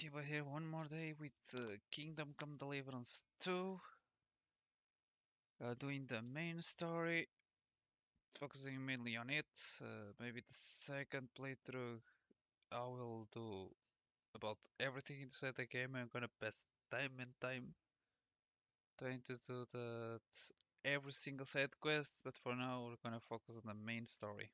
Okay, we're here one more day with Kingdom Come Deliverance 2. Doing the main story, focusing mainly on it. Maybe the second playthrough I will do about everything inside the game. I'm gonna pass time and time trying to do every single side quest, but for now we're gonna focus on the main story.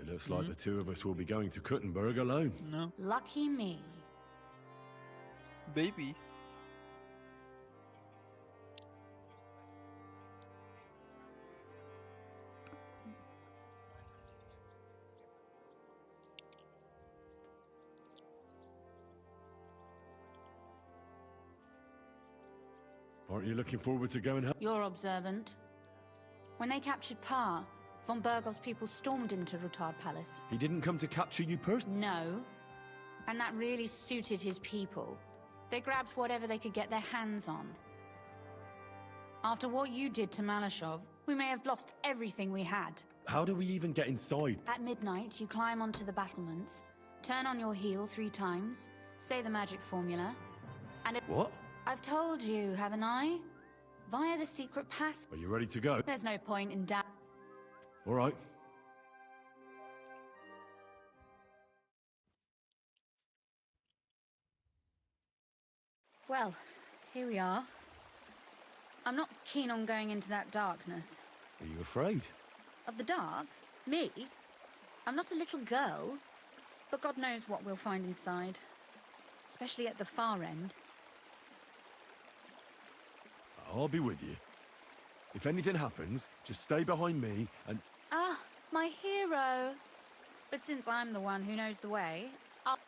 It looks like the two of us will be going to Kuttenberg alone. No, Lucky me. baby. Aren't you looking forward to going home? You're observant. When they captured Pa, von Bergov's people stormed into Rutard Palace. He didn't come to capture you personally? No. And that really suited his people. They grabbed whatever they could get their hands on. After what you did to Malashov, we may have lost everything we had. How do we even get inside? At midnight, you climb onto the battlements, turn on your heel 3 times, say the magic formula, and What? I've told you, haven't I? Via the secret pass. Are you ready to go? There's no point in doubt. All right. Well, here we are. I'm not keen on going into that darkness. Are you afraid? Of the dark? Me? I'm not a little girl. But God knows what we'll find inside. Especially at the far end. I'll be with you. If anything happens, just stay behind me and... Ah, my hero. But since I'm the one who knows the way, I'll...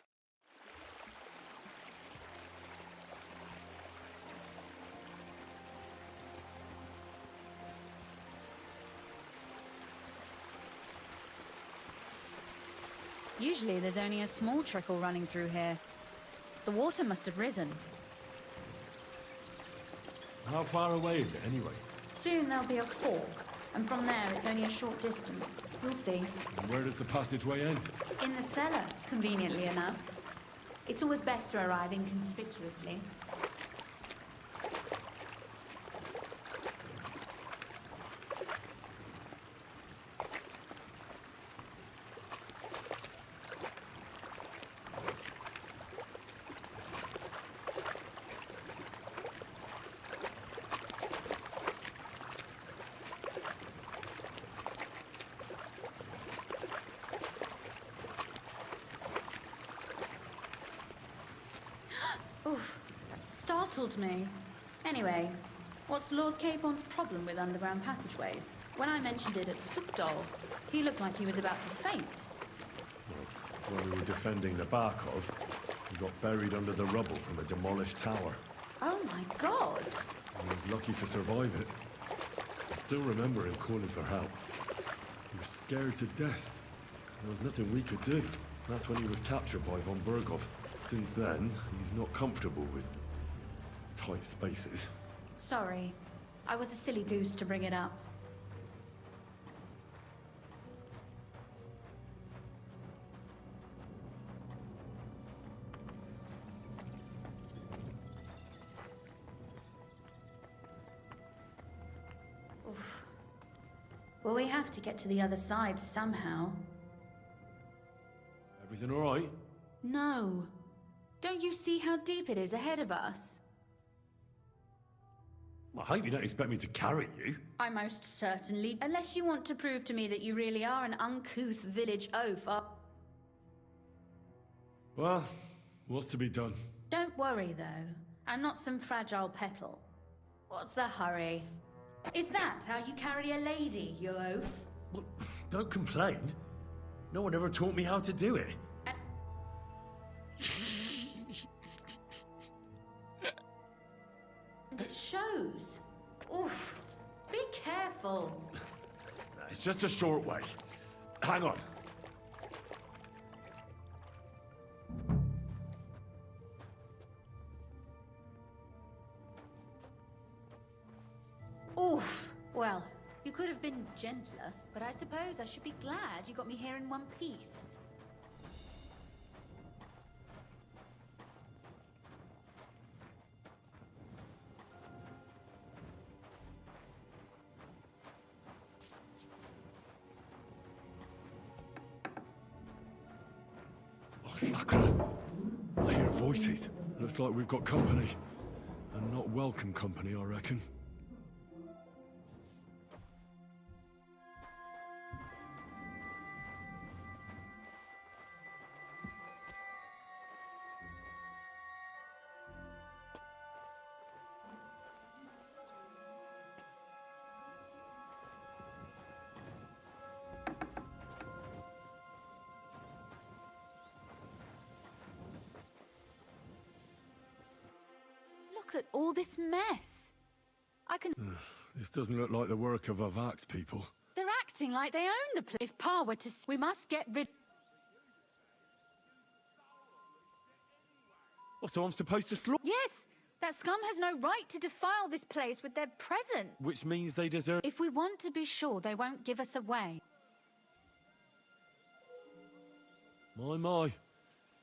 Usually there's only a small trickle running through here. The water must have risen. How far away is it anyway? Soon there'll be a fork, and from there it's only a short distance. You'll see. And where does the passageway end? In the cellar, conveniently enough. It's always best to arrive inconspicuously. Oof, that startled me. Anyway, what's Lord Capon's problem with underground passageways? When I mentioned it at Sukdol, he looked like he was about to faint. Well, when we were defending the Barkov, we got buried under the rubble from a demolished tower. Oh my God! I was lucky to survive it. I still remember him calling for help. He was scared to death. There was nothing we could do. That's when he was captured by von Berghoff. Since then, he's not comfortable with tight spaces. Sorry. I was a silly goose to bring it up. Oof. Well, we have to get to the other side somehow. Everything all right? No. Don't you see how deep it is ahead of us? I hope you don't expect me to carry you. I most certainly. Unless you want to prove to me that you really are an uncouth village oaf. Well, what's to be done? Don't worry, though. I'm not some fragile petal. What's the hurry? Is that how you carry a lady, you oaf? Well, don't complain. No one ever taught me how to do it. And it shows. Oof. Be careful. It's just a short way. Hang on. Oof. Well, you could have been gentler, but I suppose I should be glad you got me here in one piece. Oh, Sakura. I hear voices. Looks like we've got company. And not welcome company, I reckon. Look at all this mess. I can... This doesn't look like the work of Avak's people. They're acting like they own the place. If Pa were to... We must get rid... Oh, so I'm supposed to slaughter? Yes! That scum has no right to defile this place with their presence. Which means they deserve... If we want to be sure they won't give us away. My.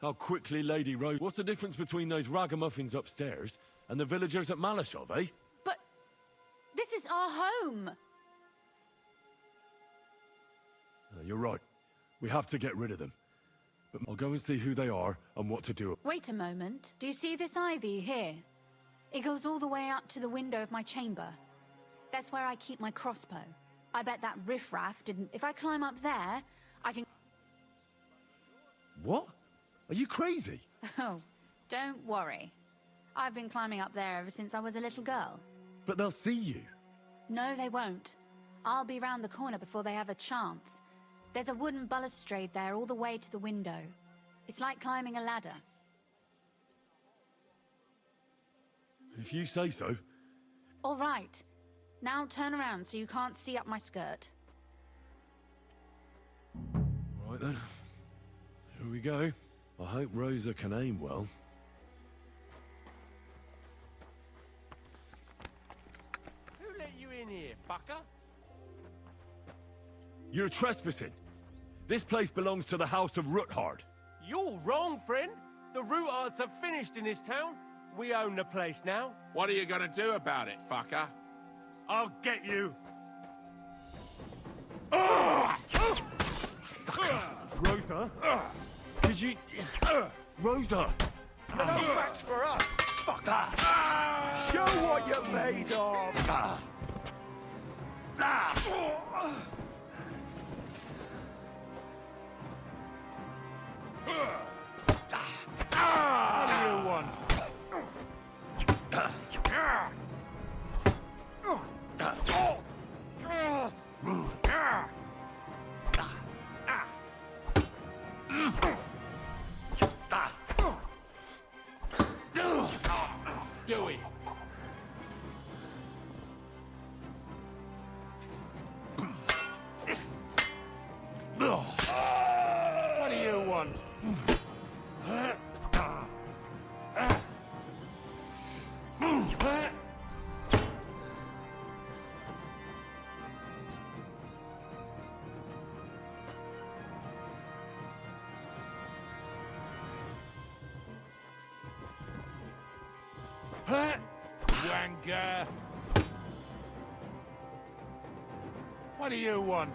How quickly Lady Rose... What's the difference between those ragamuffins upstairs and the villagers at Malashov, eh? But... this is our home! You're right. We have to get rid of them. But I'll go and see who they are and what to do. Wait a moment. Do you see this ivy here? It goes all the way up to the window of my chamber. That's where I keep my crossbow. I bet that riffraff didn't... If I climb up there, I can... What? Are you crazy? Oh, don't worry. I've been climbing up there ever since I was a little girl. But they'll see you. No, they won't. I'll be round the corner before they have a chance. There's a wooden balustrade there all the way to the window. It's like climbing a ladder. If you say so. All right. Now turn around so you can't see up my skirt. Right then. Here we go. I hope Rosa can aim well. Who let you in here, fucker? You're trespassing. This place belongs to the House of Ruthard. You're wrong, friend. The Rutards are finished in this town. We own the place now. What are you gonna do about it, fucker? I'll get you. Rosa? Did you... Rosa! No match for us. Fucker. Show what you're made of. What do you want? Do it. Wanker! What do you want?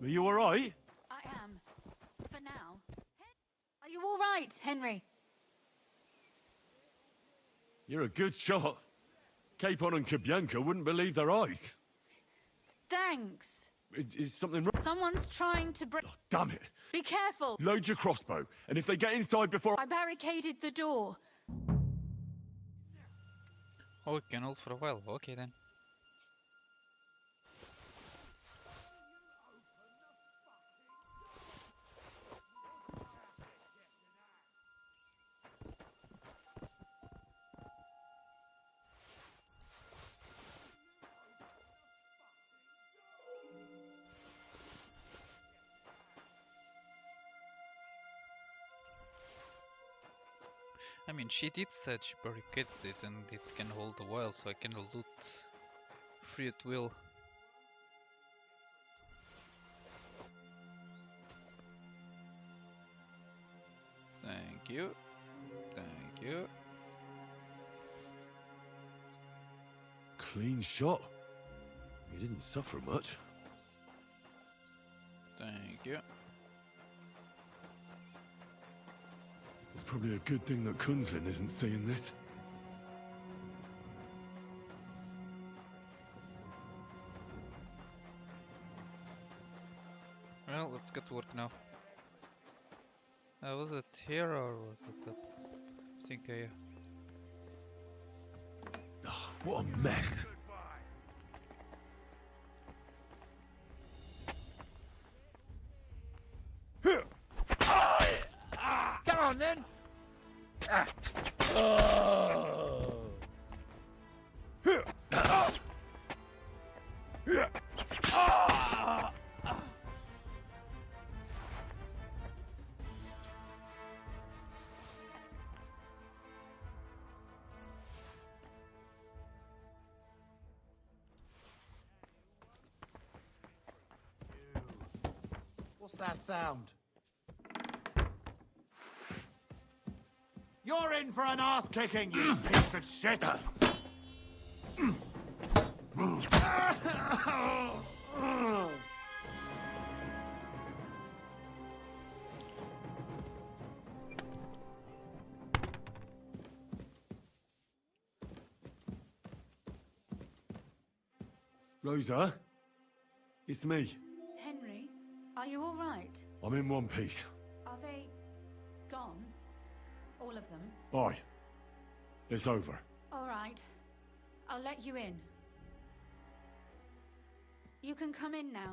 Are you all right? I am. For now. Are you all right, Henry? You're a good shot. Capon and Kabianka wouldn't believe their eyes. Thanks. Is something wrong? Someone's trying to break... Oh, damn it. Be careful! Load your crossbow, and if they get inside before... I barricaded the door. Oh, we can hold for a while. Okay then. I mean, she did say she barricaded it and it can hold a while, so I can loot free at will. Thank you. Thank you. Clean shot. You didn't suffer much. Thank you. It's probably a good thing that Kunzlin isn't seeing this. Well, let's get to work now. Was it here or was it up? I think Oh, what a mess. Come on then. What's that sound? You're in for an ass kicking, you piece of shit! Rosa? It's me. Henry, are you all right? I'm in one piece. Are they gone? All of them? Aye. It's over. All right. I'll let you in. You can come in now.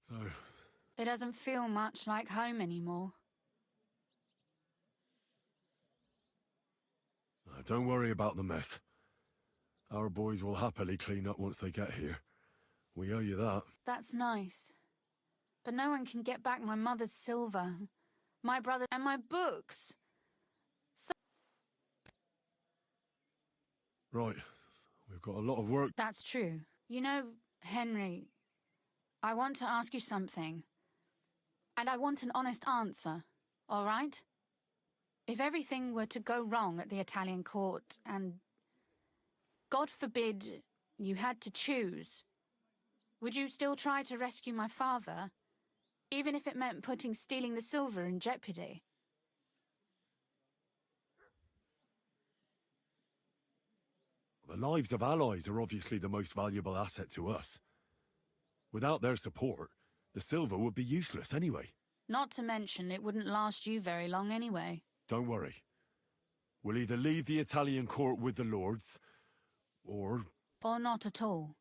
So, It doesn't feel much like home anymore. don't worry about the mess. Our boys will happily clean up once they get here. We owe you that. That's nice. But no one can get back my mother's silver, my brother, and my books. Right. We've got a lot of work. That's true. You know, Henry, I want to ask you something. And I want an honest answer, all right? If everything were to go wrong at the Italian court and, God forbid, you had to choose, would you still try to rescue my father, even if it meant putting stealing the silver in jeopardy? The lives of allies are obviously the most valuable asset to us. Without their support, the silver would be useless anyway. Not to mention it wouldn't last you very long anyway. Don't worry. We'll either leave the Italian court with the lords, or... Or not at all.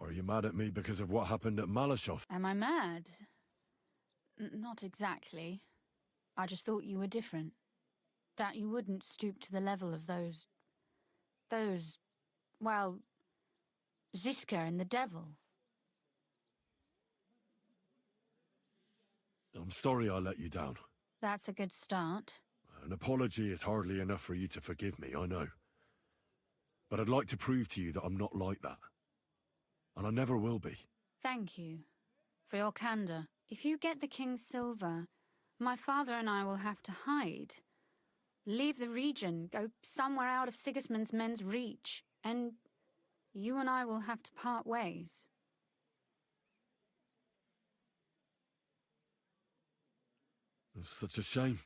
Are you mad at me because of what happened at Malashov? Am I mad? Not exactly. I just thought you were different. That you wouldn't stoop to the level of those... Well, Ziska and the devil. I'm sorry I let you down. That's a good start. An apology is hardly enough for you to forgive me, I know. But I'd like to prove to you that I'm not like that. And I never will be. Thank you for your candor. If you get the king's silver, my father and I will have to hide. Leave the region, go somewhere out of Sigismund's men's reach, and you and I will have to part ways. It's such a shame.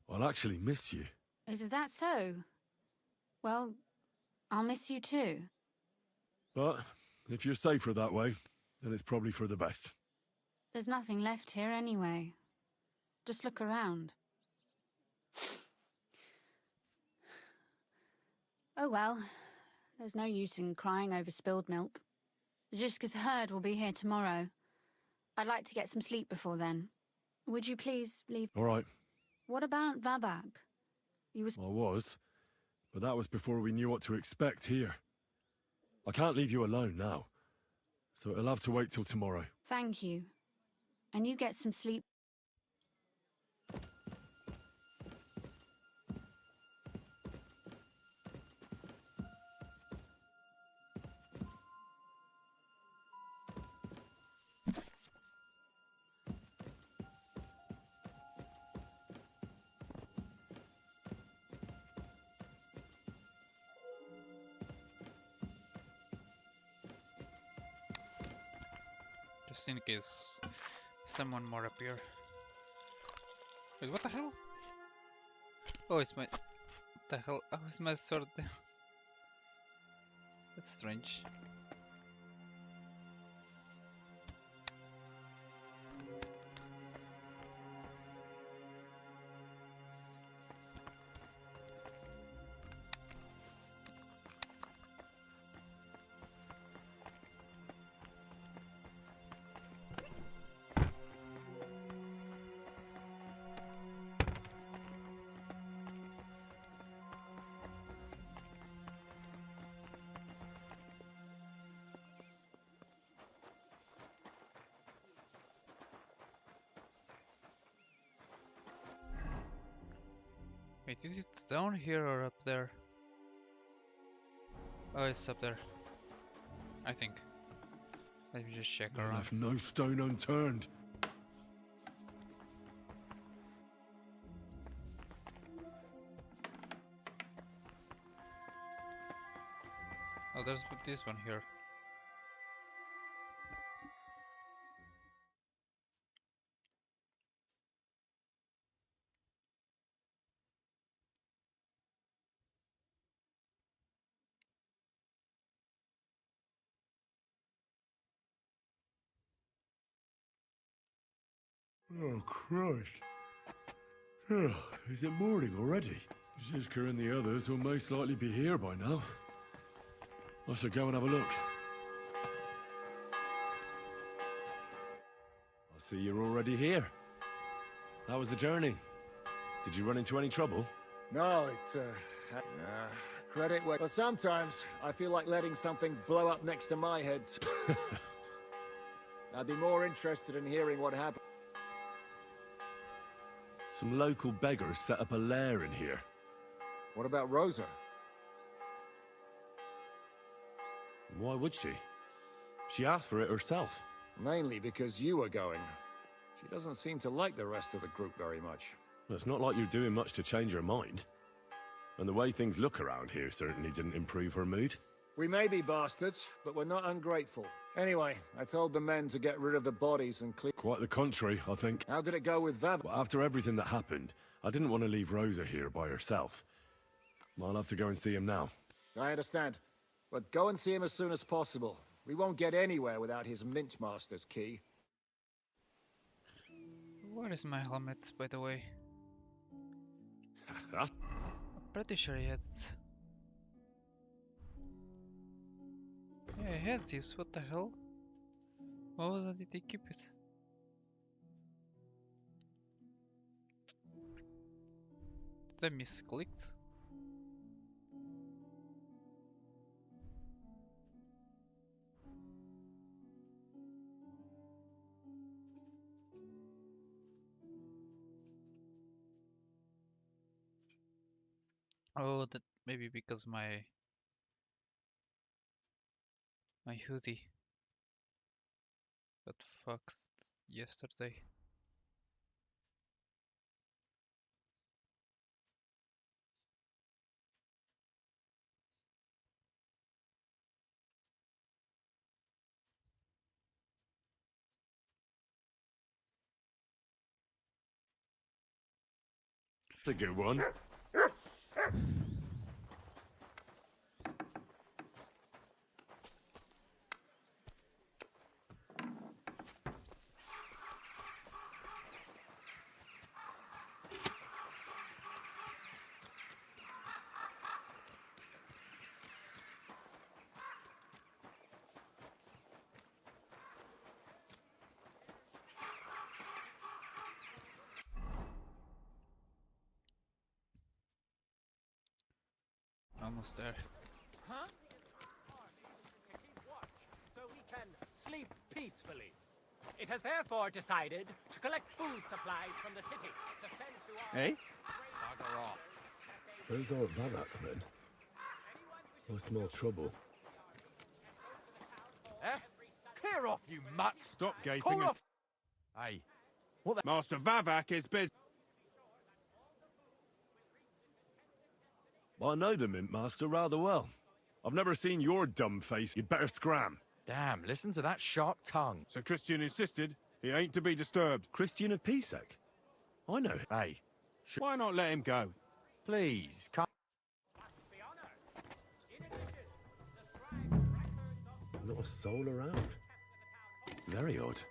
I'll actually miss you. Is that so? Well, I'll miss you too. But if you're safer that way, then it's probably for the best. There's nothing left here anyway. Just look around. Oh well, there's no use in crying over spilled milk. Ziska's herd will be here tomorrow. I'd like to get some sleep before then. Would you please leave? All right. What about Vabag? I was, but that was before we knew what to expect here. I can't leave you alone now, so it'll have to wait till tomorrow. Thank you. And you get some sleep. Just in case someone more appear. Wait, what the hell? Oh, it's my... What the hell? Oh, it's my sword there. That's strange. Wait, is it down here or up there? Oh, it's up there. I think. Let me just check I around. left no stone unturned. Oh, there's this one here. Oh, Christ. Oh, is it morning already? Ziska and the others will most likely be here by now. I should go and have a look. I see you're already here. How was the journey? Did you run into any trouble? No, credit where... But sometimes I feel like letting something blow up next to my head. I'd be more interested in hearing what happened. Some local beggars set up a lair in here. What about Rosa? Why would she? She asked for it herself. Mainly because you were going. She doesn't seem to like the rest of the group very much. Well, it's not like you're doing much to change her mind. And the way things look around here certainly didn't improve her mood. We may be bastards, but we're not ungrateful. Anyway, I told the men to get rid of the bodies and clear... Quite the contrary, I think. How did it go with Vav? Well, after everything that happened, I didn't want to leave Rosa here by herself. I'll have to go and see him now. I understand. But go and see him as soon as possible. We won't get anywhere without his Mintmaster's key. Where is my helmet, by the way? I'm pretty sure I had it. Yeah, I had this. What the hell? Why wasn't it? Did they keep it? Did I misclicked? Oh, that maybe because my hoodie got fucked yesterday. That's a good one. Almost there. Huh? So we can sleep peacefully. It has therefore decided to collect food supplies from the city to send to our... Eh? Bugger off. Where's all that men? I smell trouble. Eh? Clear off, you mutt! Stop gaping. Call off! Hey. What the... Master Vavak is busy. I know the Mint Master rather well. I've never seen your dumb face. You'd better scram. Damn, listen to that sharp tongue. Sir Christian insisted he ain't to be disturbed. Christian of Pisek? I know him. Hey, Why not let him go? please, come. Not a soul around. Very odd.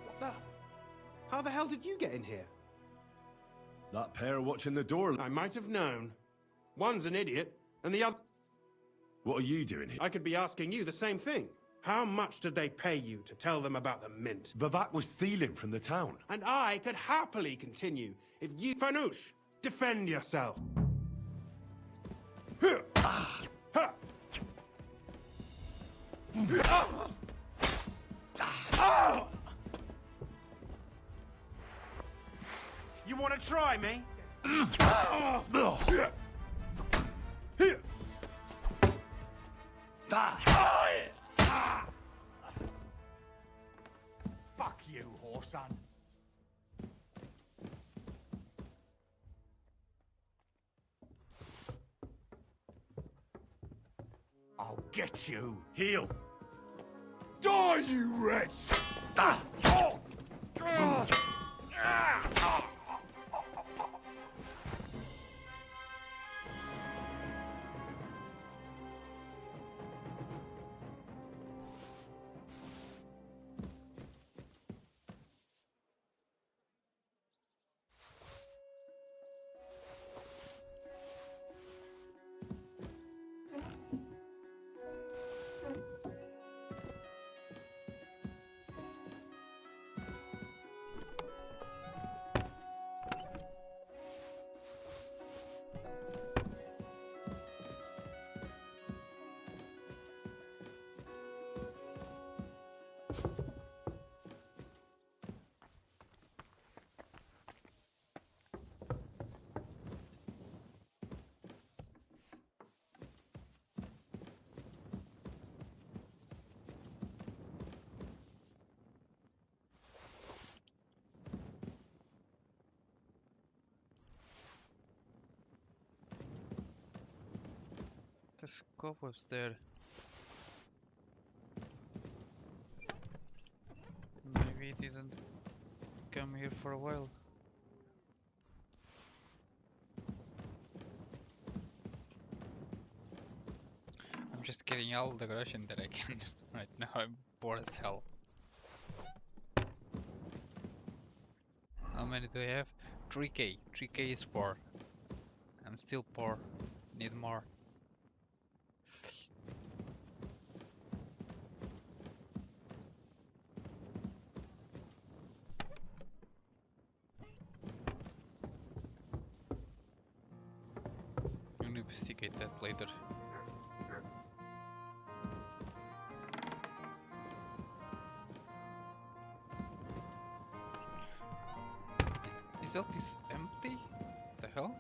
What the? How the hell did you get in here? That pair watching the door. I might have known. One's an idiot, and the other... What are you doing here? I could be asking you the same thing. How much did they pay you to tell them about the mint? Vivak was stealing from the town. And I could happily continue if you... Fanush, defend yourself. You want to try me? Fuck you, whoreson. I'll get you. Heal. Die, you wretch! There's cobwebs there. Maybe it didn't come here for a while. just getting all the aggression that I can right now. I'm bored as hell. How many do I have? 3k. 3k is poor. I'm still poor. Need more. You'll investigate that later. Is all this empty? The hell?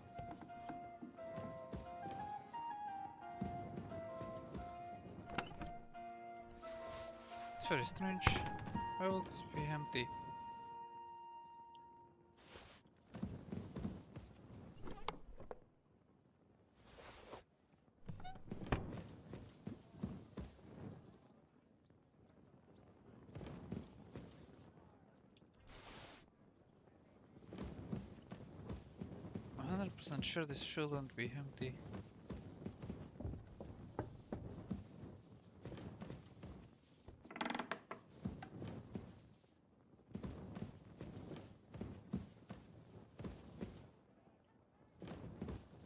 It's very strange. Why would this be empty? I'm 100% sure this shouldn't be empty.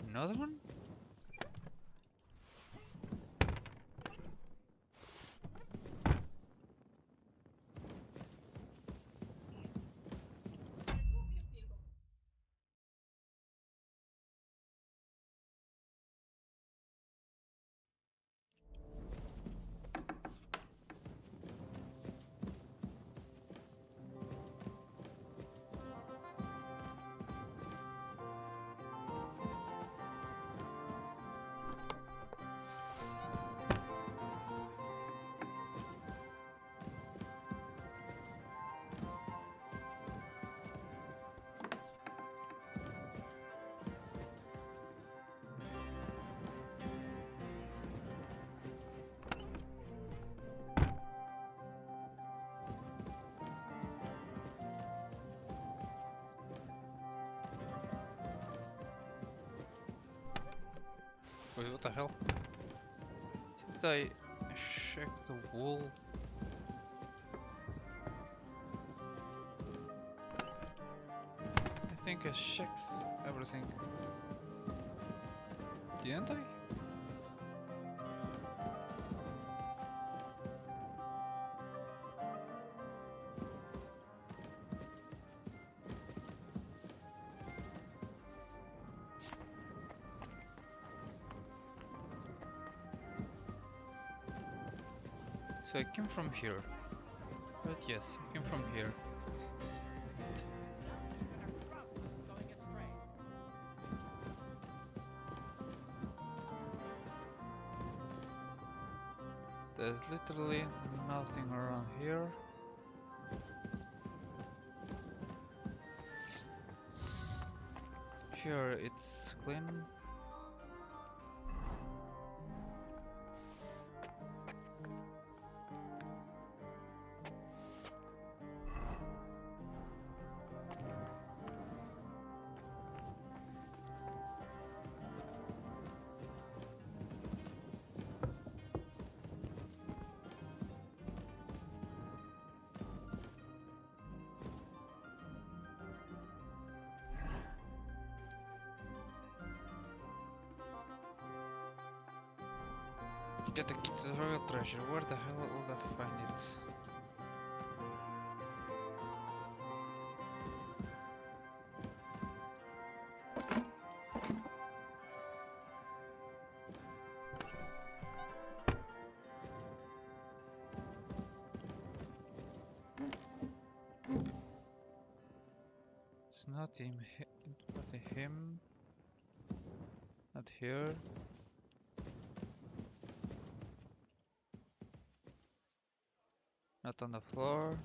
Another one? Wait, what the hell? Since I checked the wall. I think I checked everything. Didn't I? So I came from here. But yes, I came from here. There's literally nothing around here. Here it's clean. Get the key to the royal treasure. Where the hell will I find it? It's not him. Not him. Not here. Not on the floor.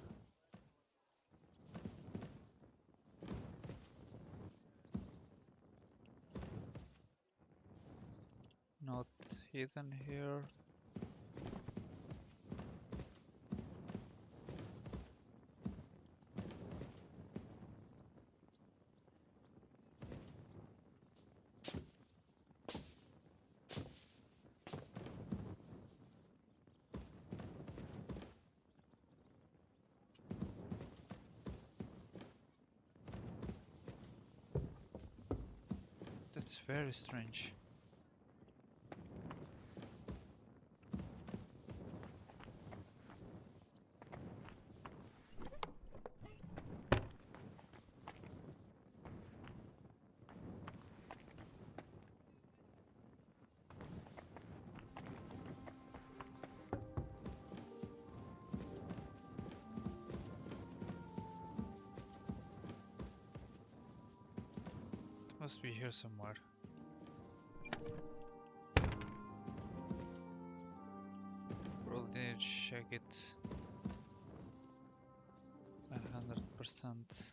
Not hidden here. It's very strange. Must be here somewhere. Probably need to check it 100%.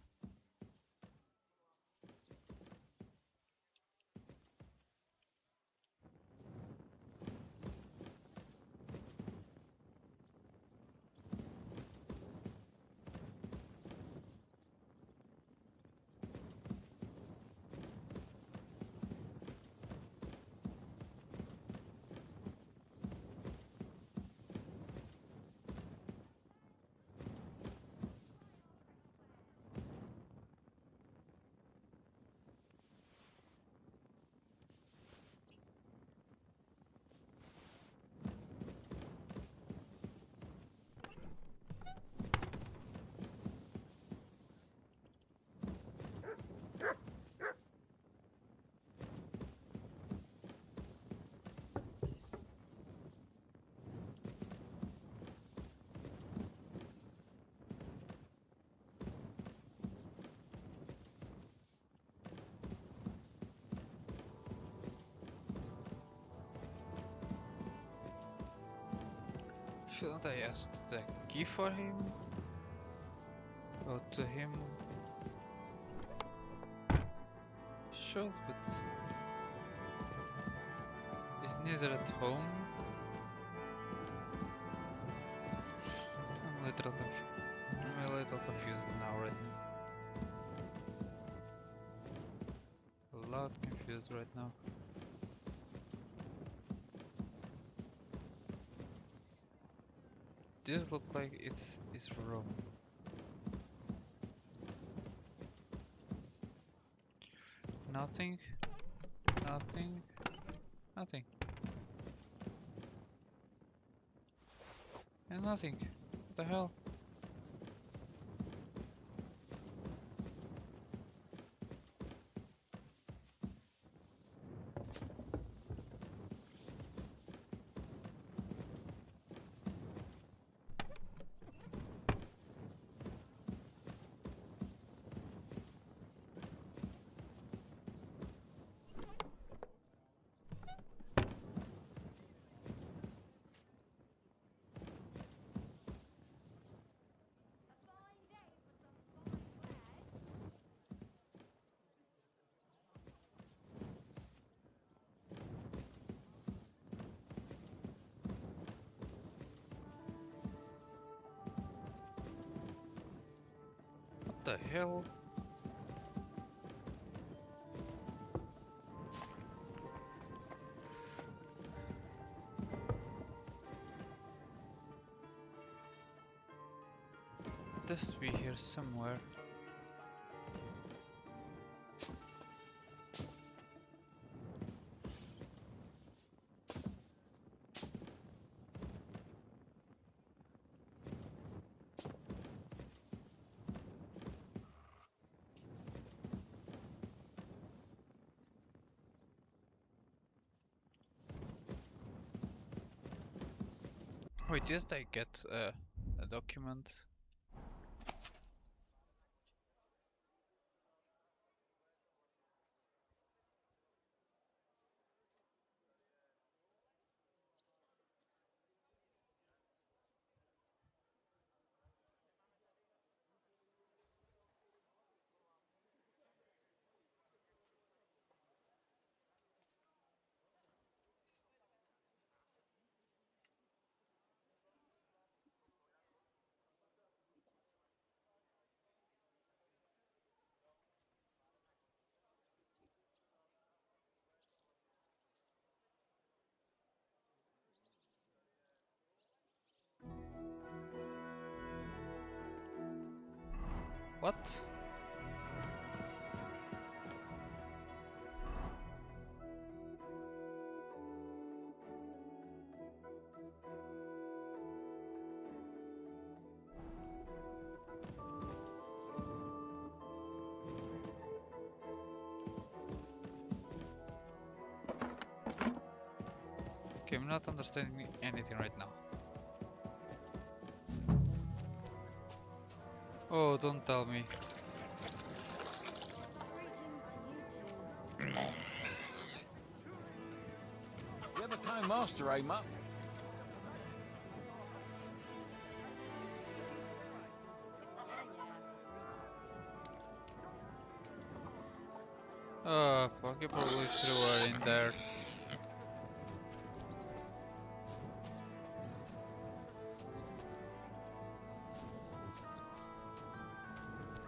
Shouldn't I ask the key for him? Go to him? Should, but he's neither at home. I'm a little confused now, right now. A lot confused right now. This looks like it's his room. Nothing. Nothing. Nothing. And nothing. What the hell? What the hell? It has to be here somewhere. Wait, did I get a document? What? Okay, I'm not understanding anything right now. Oh, don't tell me. You're the Kind Master, eh, Mutt? Oh, fuck, you probably threw her in there.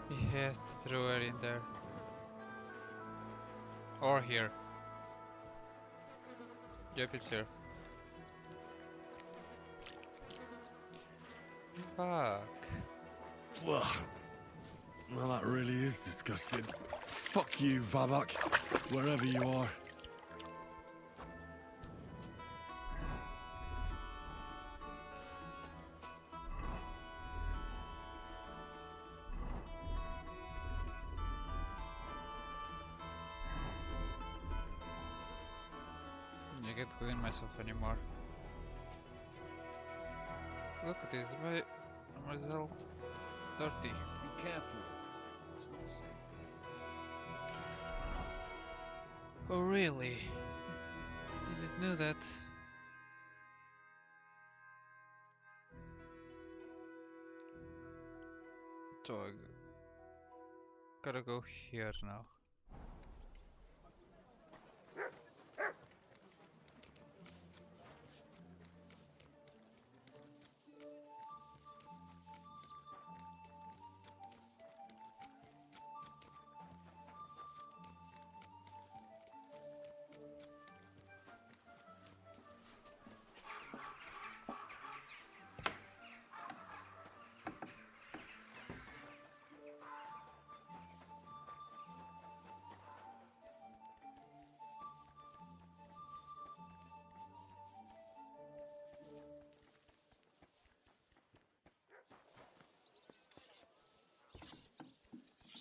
He has to throw her in there. Or here. Yep, it's here. Fuck. Well, that really is disgusting. Fuck you, Vabak, wherever you are. I can't clean myself anymore. Look at this, myself dirty. Be careful. Oh really? Didn't know that. So I gotta go here now.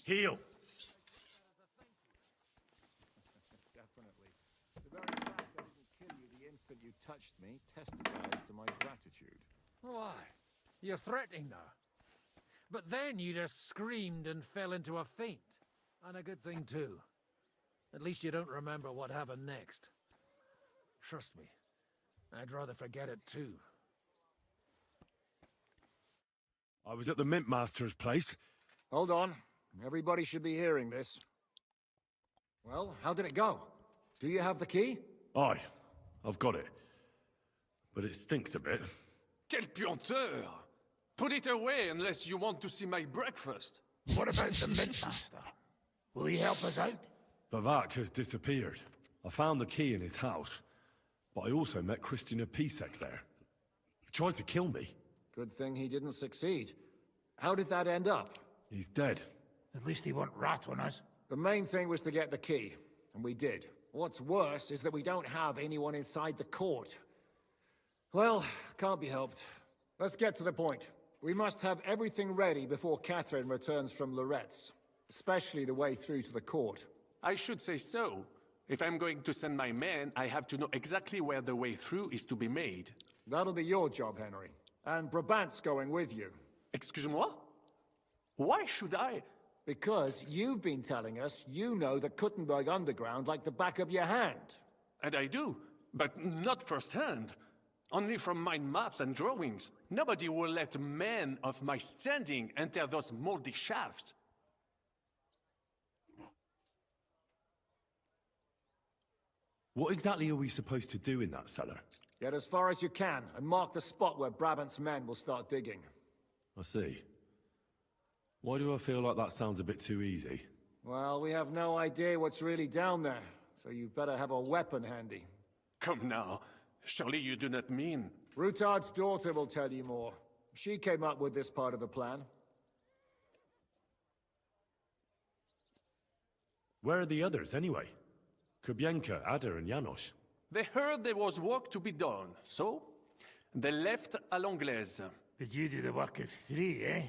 Heal! Definitely. The very fact I didn't kill you the instant you touched me testifies to my gratitude. Why? You're threatening her. But then you just screamed and fell into a faint. And a good thing too. At least you don't remember what happened next. Trust me, I'd rather forget it too. I was at the Mint Master's place. Hold on. Everybody should be hearing this. Well, how did it go? Do you have the key? Aye, I've got it. But it stinks a bit. Quelle puanteur! Put it away unless you want to see my breakfast. What about the Mint Master? Will he help us out? Vavak has disappeared. I found the key in his house. But I also met Christina Pisek there. He tried to kill me. Good thing he didn't succeed. How did that end up? He's dead. At least he won't rat on us. The main thing was to get the key, and we did. What's worse is that we don't have anyone inside the court. Well, can't be helped. Let's get to the point. We must have everything ready before Catherine returns from Loretz, especially the way through to the court. I should say so. If I'm going to send my men, I have to know exactly where the way through is to be made. That'll be your job, Henry. And Brabant's going with you. Excuse-moi? Why should I? Because you've been telling us you know the Kuttenberg Underground like the back of your hand. And I do, but not firsthand. Only from mind maps and drawings. Nobody will let men of my standing enter those moldy shafts. What exactly are we supposed to do in that cellar? Get as far as you can, and mark the spot where Brabant's men will start digging. I see. Why do I feel like that sounds a bit too easy? Well, we have no idea what's really down there, so you've better have a weapon handy. Come now. Surely you do not mean... Rutard's daughter will tell you more. She came up with this part of the plan. Where are the others, anyway? Kubienka, Ada, and Janos. They heard there was work to be done, so... they left à l'anglaise. But you do the work of three, eh?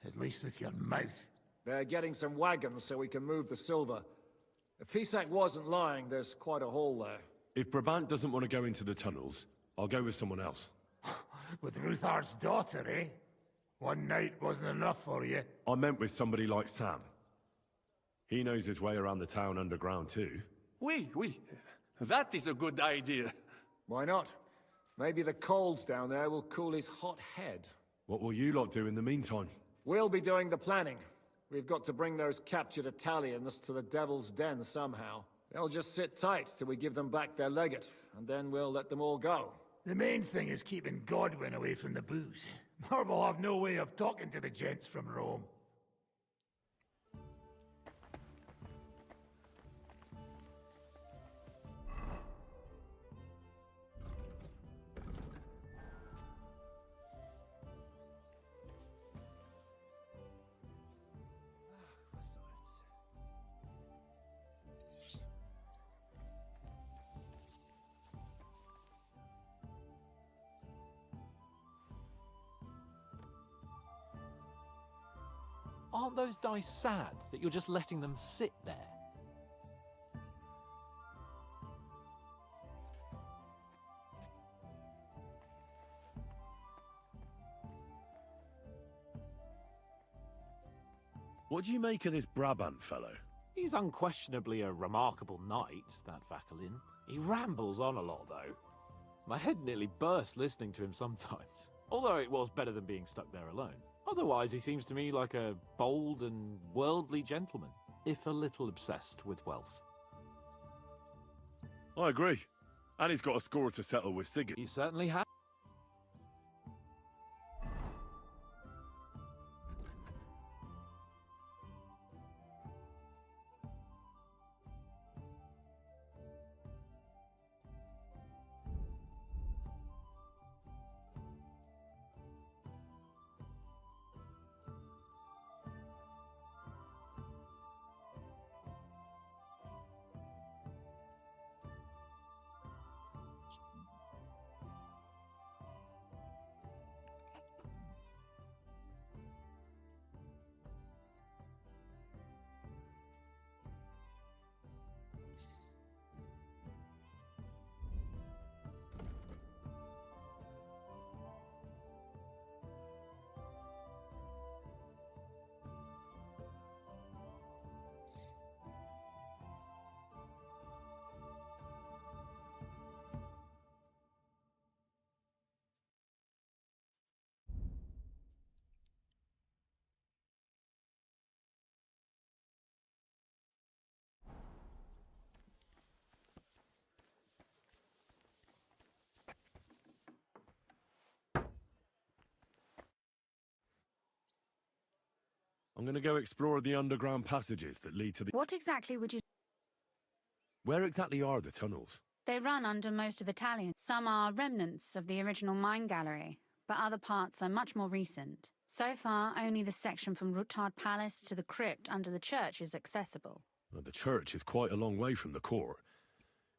At least with your mouth. They're getting some wagons so we can move the silver. If Pisak wasn't lying, there's quite a haul there. If Brabant doesn't want to go into the tunnels, I'll go with someone else. With Ruthar's daughter, eh? One night wasn't enough for you. I meant with somebody like Sam. He knows his way around the town underground too. Oui. That is a good idea. Why not? Maybe the cold down there will cool his hot head. What will you lot do in the meantime? We'll be doing the planning. We've got to bring those captured Italians to the Devil's Den somehow. They'll just sit tight till we give them back their legate, and then we'll let them all go. The main thing is keeping Godwin away from the booze. Or we'll have no way of talking to the gents from Rome. Aren't those dice sad that you're just letting them sit there? What do you make of this Brabant fellow? He's unquestionably a remarkable knight, that Vakelin. He rambles on a lot, though. My head nearly burst listening to him sometimes. Although it was better than being stuck there alone. Otherwise, he seems to me like a bold and worldly gentleman, if a little obsessed with wealth. I agree. And he's got a score to settle with Sigurd. He certainly has. I'm gonna go explore the underground passages that lead to the... What exactly would you... Where exactly are the tunnels? They run under most of Italian. Some are remnants of the original mine gallery, but other parts are much more recent. So far, only the section from Ruttard Palace to the crypt under the church is accessible. Well, the church is quite a long way from the core.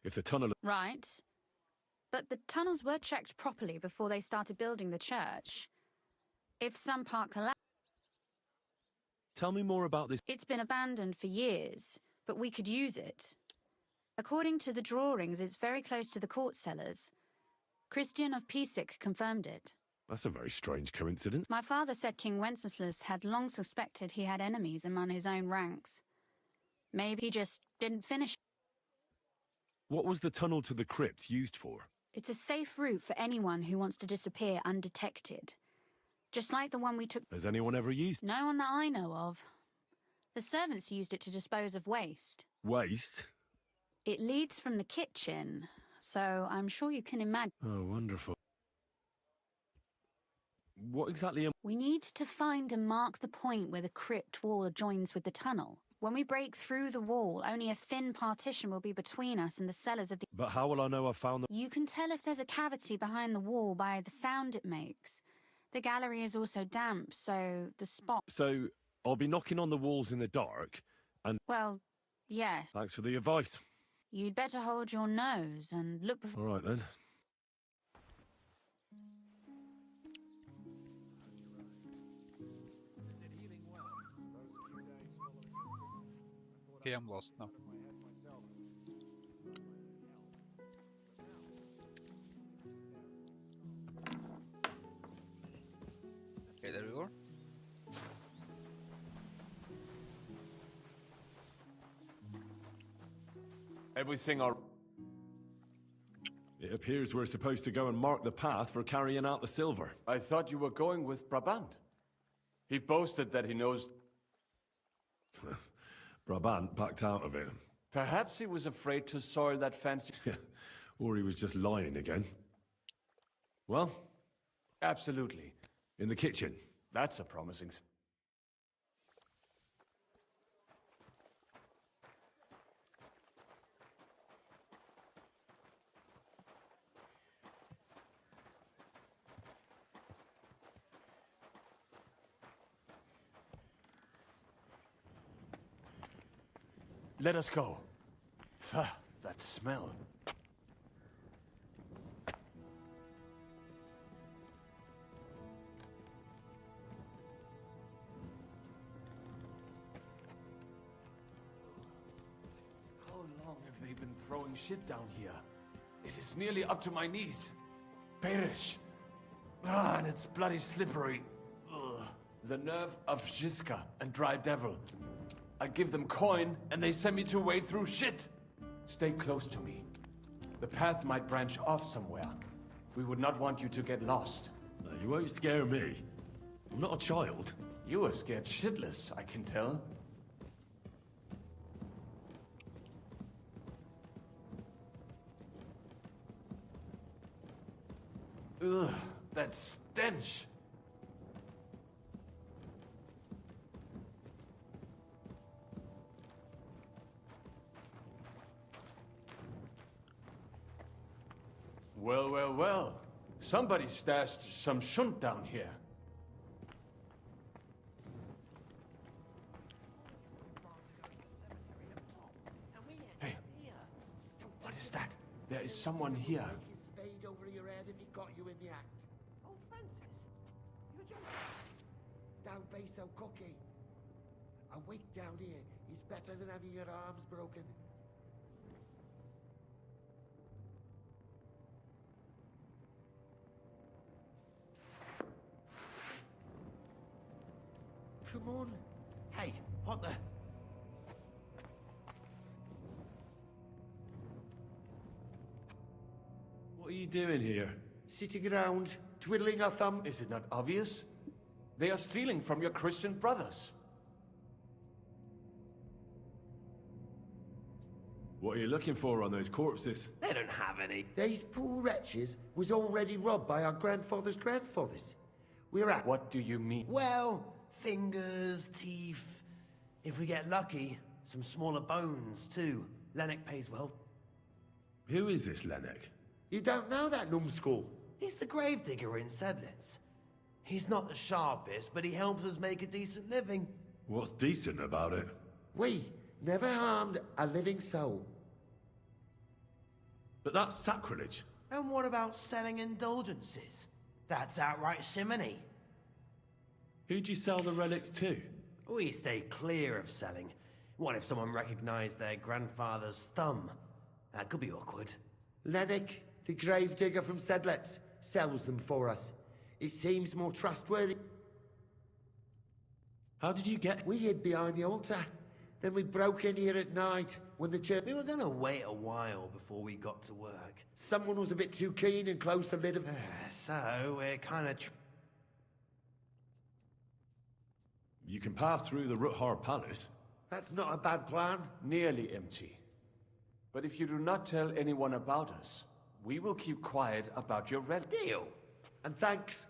If the tunnel... Right. But the tunnels were checked properly before they started building the church. If some part collapsed... Tell me more about this... It's been abandoned for years, but we could use it. According to the drawings, it's very close to the court cellars. Christian of Pisek confirmed it. That's a very strange coincidence. My father said King Wenceslas had long suspected he had enemies among his own ranks. Maybe he just didn't finish. What was the tunnel to the crypt used for? It's a safe route for anyone who wants to disappear undetected. Just like the one we took... Has anyone ever used... No one that I know of. The servants used it to dispose of waste. Waste? It leads from the kitchen, so I'm sure you can imagine... Oh, wonderful. What exactly am... We need to find and mark the point where the crypt wall joins with the tunnel. When we break through the wall, only a thin partition will be between us and the cellars of the... But how will I know I found the... You can tell if there's a cavity behind the wall by the sound it makes. The gallery is also damp, so the spot... So, I'll be knocking on the walls in the dark, and... Well, yes. Thanks for the advice. You'd better hold your nose and look before... All right, then. Okay, I'm lost now. Everything all... It appears we're supposed to go and mark the path for carrying out the silver. I thought you were going with Brabant. He boasted that he knows... Brabant backed out of it. Perhaps he was afraid to soil that fancy... Or he was just lying again. Well? Absolutely. In the kitchen. That's a promising... Let us go. Pho, that smell. How long have they been throwing shit down here? It is nearly up to my knees. Perish. Ah, and it's bloody slippery. Ugh. The nerve of Jiska and Dry Devil. I give them coin, and they send me to wade through shit. Stay close to me. The path might branch off somewhere. We would not want you to get lost. You won't scare me. I'm not a child. You are scared shitless, I can tell. Ugh, that stench! Well, well, well. Somebody stashed some shunt down here. Hey, what is that? There is someone here. His spade over your head if he got you in the act. Oh, Francis, you're just... Don't be so cocky. A week down here is better than having your arms broken. Come on. Hey, what the... What are you doing here? Sitting around, twiddling our thumb. Is it not obvious? They are stealing from your Christian brothers. What are you looking for on those corpses? They don't have any. These poor wretches was already robbed by our grandfather's grandfathers. We're at... What do you mean? Well, fingers, teeth. If we get lucky, some smaller bones, too. Lennox pays well. Who is this Lennox? You don't know that numbskull? He's the gravedigger in Sedlitz. He's not the sharpest, but he helps us make a decent living. What's decent about it? We never harmed a living soul. But that's sacrilege. And what about selling indulgences? That's outright simony. Who'd you sell the relics to? We stay clear of selling. What if someone recognized their grandfather's thumb? That could be awkward. Lennox, the gravedigger from Sedlitz, sells them for us. It seems more trustworthy. How did you get... We hid behind the altar. Then we broke in here at night when the church... We were gonna wait a while before we got to work. Someone was a bit too keen and closed the lid of... So, we're kinda... You can pass through the Ruthar Palace. That's not a bad plan. Nearly empty. But if you do not tell anyone about us, we will keep quiet about your relic. Deal. And thanks.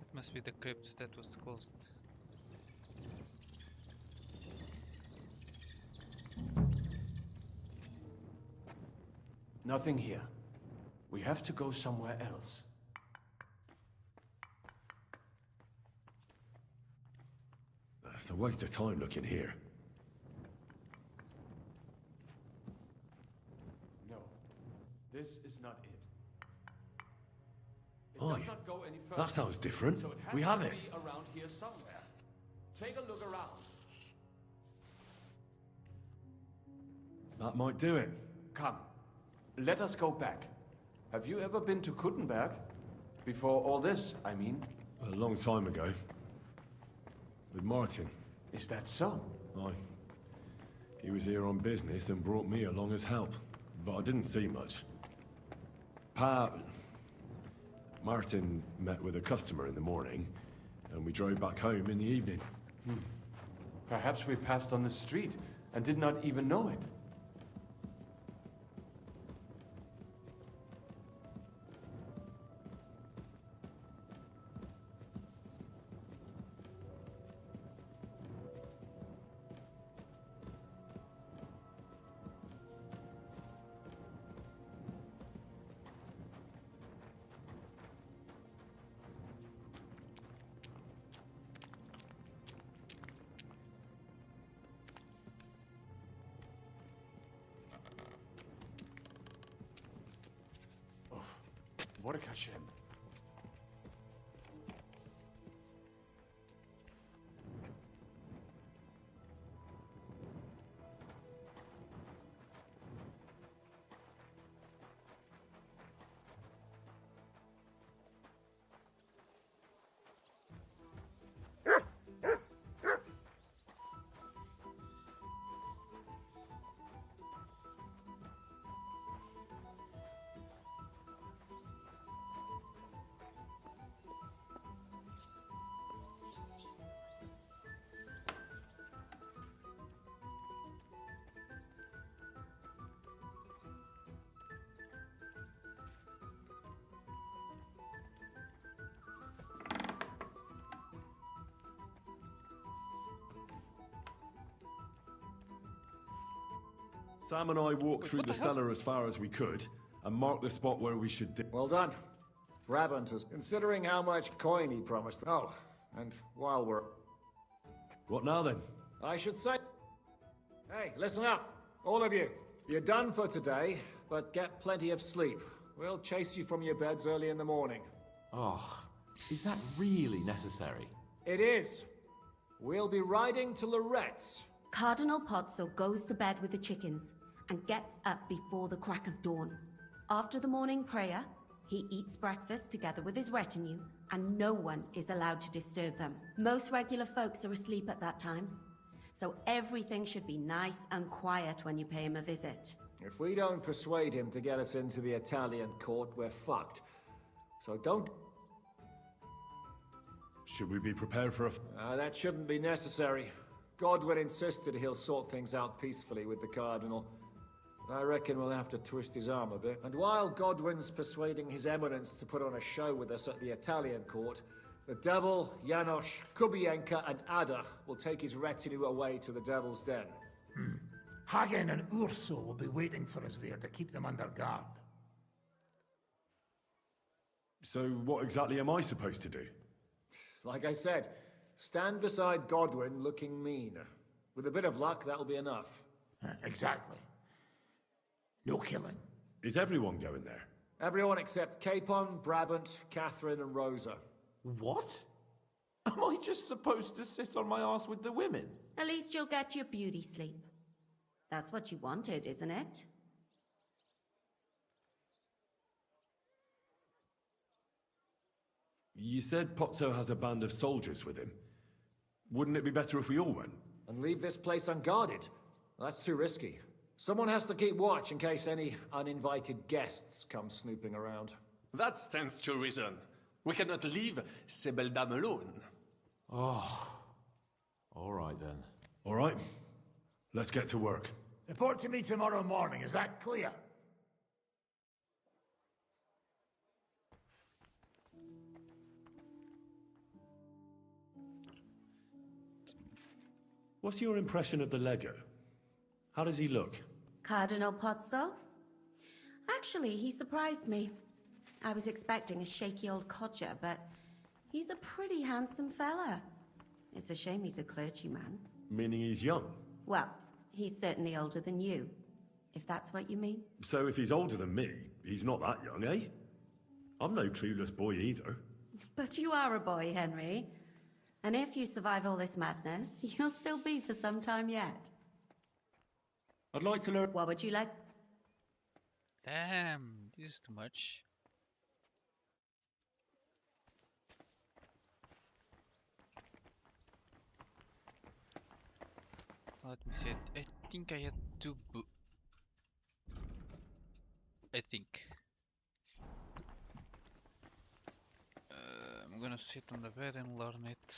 It must be the crypt that was closed. Nothing here. We have to go somewhere else. It's a waste of time looking here. No. This is not it. It Oi, does not go any further. that sounds different. So it has We to have it. be around here somewhere. Take a look around. That might do it. Come, let us go back. Have you ever been to Kuttenberg? Before all this, I mean. A long time ago. With Martin. Is that so? Aye. He was here on business and brought me along as help. But I didn't see much. Martin met with a customer in the morning, and we drove back home in the evening. Perhaps we passed on the street and did not even know it. What a Hashem. Sam and I walked through what the the hell? cellar as far as we could, and marked the spot where we should dig. Well done. Brabant was considering how much coin he promised. Oh, and while we're... What now then? I should say... Hey, listen up, all of you. You're done for today, but get plenty of sleep. We'll chase you from your beds early in the morning. Oh, is that really necessary? It is. We'll be riding to Lorette's. Cardinal Pozzo goes to bed with the chickens and gets up before the crack of dawn. After the morning prayer, he eats breakfast together with his retinue, and no one is allowed to disturb them. Most regular folks are asleep at that time, so everything should be nice and quiet when you pay him a visit. If we don't persuade him to get us into the Italian court, we're fucked. So don't... Should we be prepared for a... That shouldn't be necessary. Godwin insisted he'll sort things out peacefully with the Cardinal. I reckon we'll have to twist his arm a bit. And while Godwin's persuading His Eminence to put on a show with us at the Italian court, the Devil, Janosch, Kubienka, and Ada will take his retinue away to the Devil's Den. Hagen and Urso will be waiting for us there to keep them under guard. So what exactly am I supposed to do? Like I said, stand beside Godwin looking mean. With a bit of luck, that'll be enough. Exactly. No killing. Is everyone going there? Everyone except Capon, Brabant, Catherine, and Rosa. What? Am I just supposed to sit on my ass with the women? At least you'll get your beauty sleep. That's what you wanted, isn't it? You said Pozzo has a band of soldiers with him. Wouldn't it be better if we all went? And leave this place unguarded? That's too risky. Someone has to keep watch in case any uninvited guests come snooping around. That stands to reason. We cannot leave Sebeldam alone. Oh. All right then. All right. Let's get to work. Report to me tomorrow morning, is that clear? What's your impression of the Lego? How does he look? Cardinal Pozzo? Actually, he surprised me. I was expecting a shaky old codger, but he's a pretty handsome fella. It's a shame he's a clergyman. Meaning he's young? Well, he's certainly older than you, if that's what you mean. So if he's older than me, he's not that young, eh? I'm no clueless boy either. But you are a boy, Henry. And if you survive all this madness, you'll still be for some time yet. I'd like to learn. What would you like? Damn, this is too much. Let me see. I think I had two. I think. I'm gonna sit on the bed and learn it.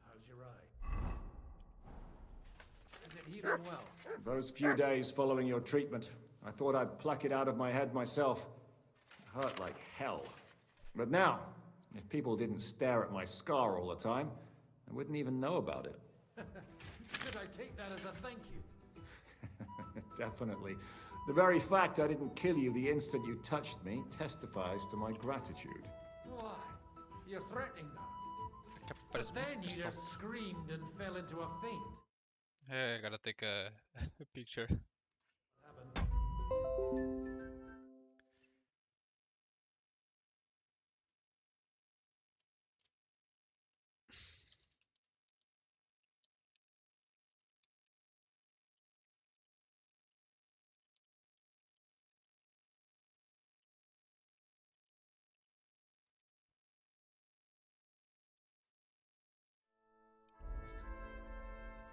How's your eye? Is it healing well? Those few days following your treatment, I thought I'd pluck it out of my head myself. It hurt like hell. But now, if people didn't stare at my scar all the time, I wouldn't even know about it. Should I take that as a thank you? Definitely. The very fact I didn't kill you the instant you touched me testifies to my gratitude. Why? You're threatening now. But But then you just screamed and fell into a faint. Hey, I gotta take a picture. What happened?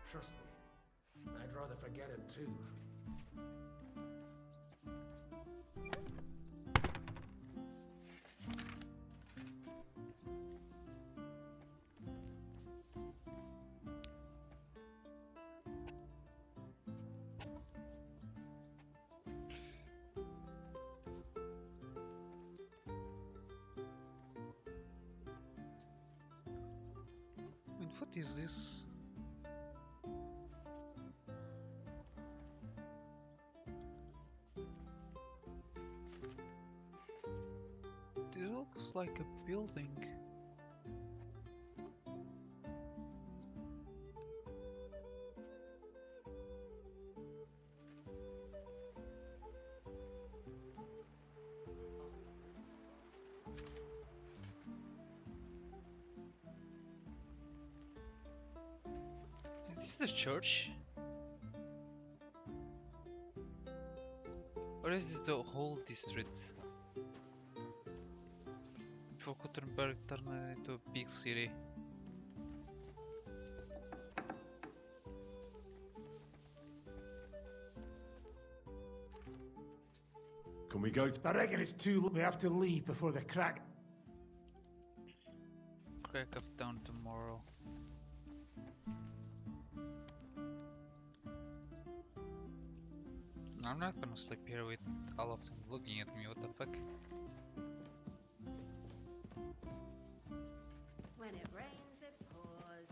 Trust me, I'd rather forget it too. And what is this? This looks like a building. Is this the church? Or is this the whole district? Before Gutenberg turned it into a big city. Can we go? I reckon it's too late. We have to leave before the crack. Crack of dawn tomorrow. I'm not gonna sleep here with all of them looking at me, what the fuck? When it rains, it pours.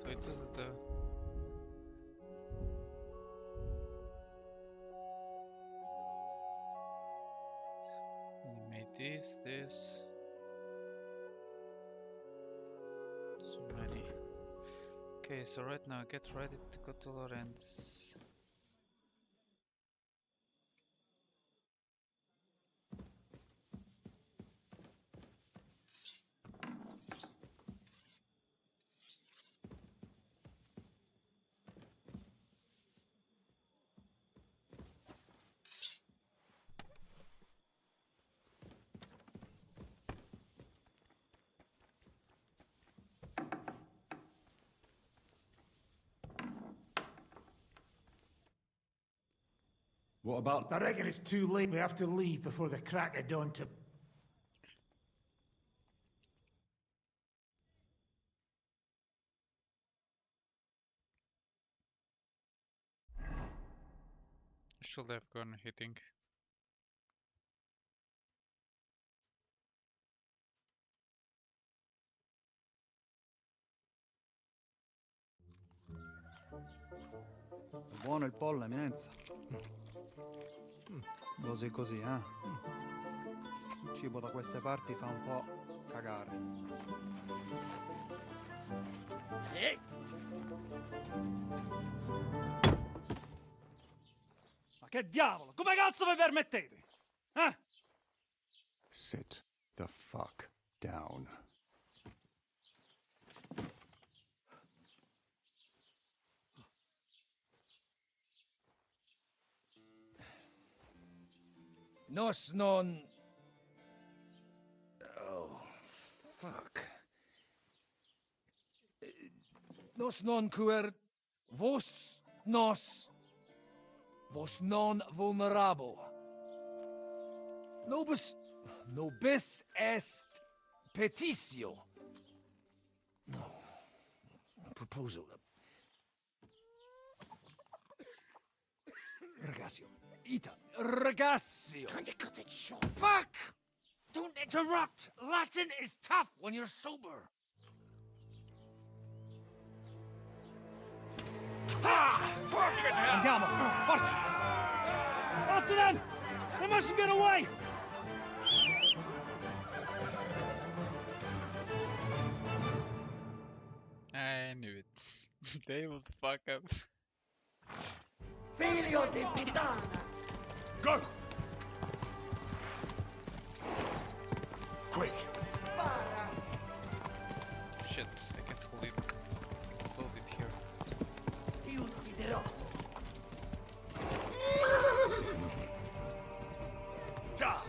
So it is the... We made this... So many. Okay, so right now get ready to go to Lorenz. What about... I reckon it's too late. We have to leave before the crack of dawn to... Should have gone hitting. Buono il pollo, eminenza. Così così, eh? Il cibo da queste parti fa un po' cagare. Ma che diavolo? Come cazzo vi permettete? Eh? Sit the fuck down. Nos non... Oh, fuck. Nos non cuer... Vos non vulnerabo. Nobis est petitio. No. Proposal. Ragazio. Ita. Ragazio. Can you cut it short? Fuck! Don't interrupt! Latin is tough when you're sober. Ah! Fucking hell! Andiamo! Forza! After them! They mustn't get away! I knew it. They will fuck up. Figlio di puttana! Go! Quick! Shit, I can't hold it here. Ti ucciderò! Già!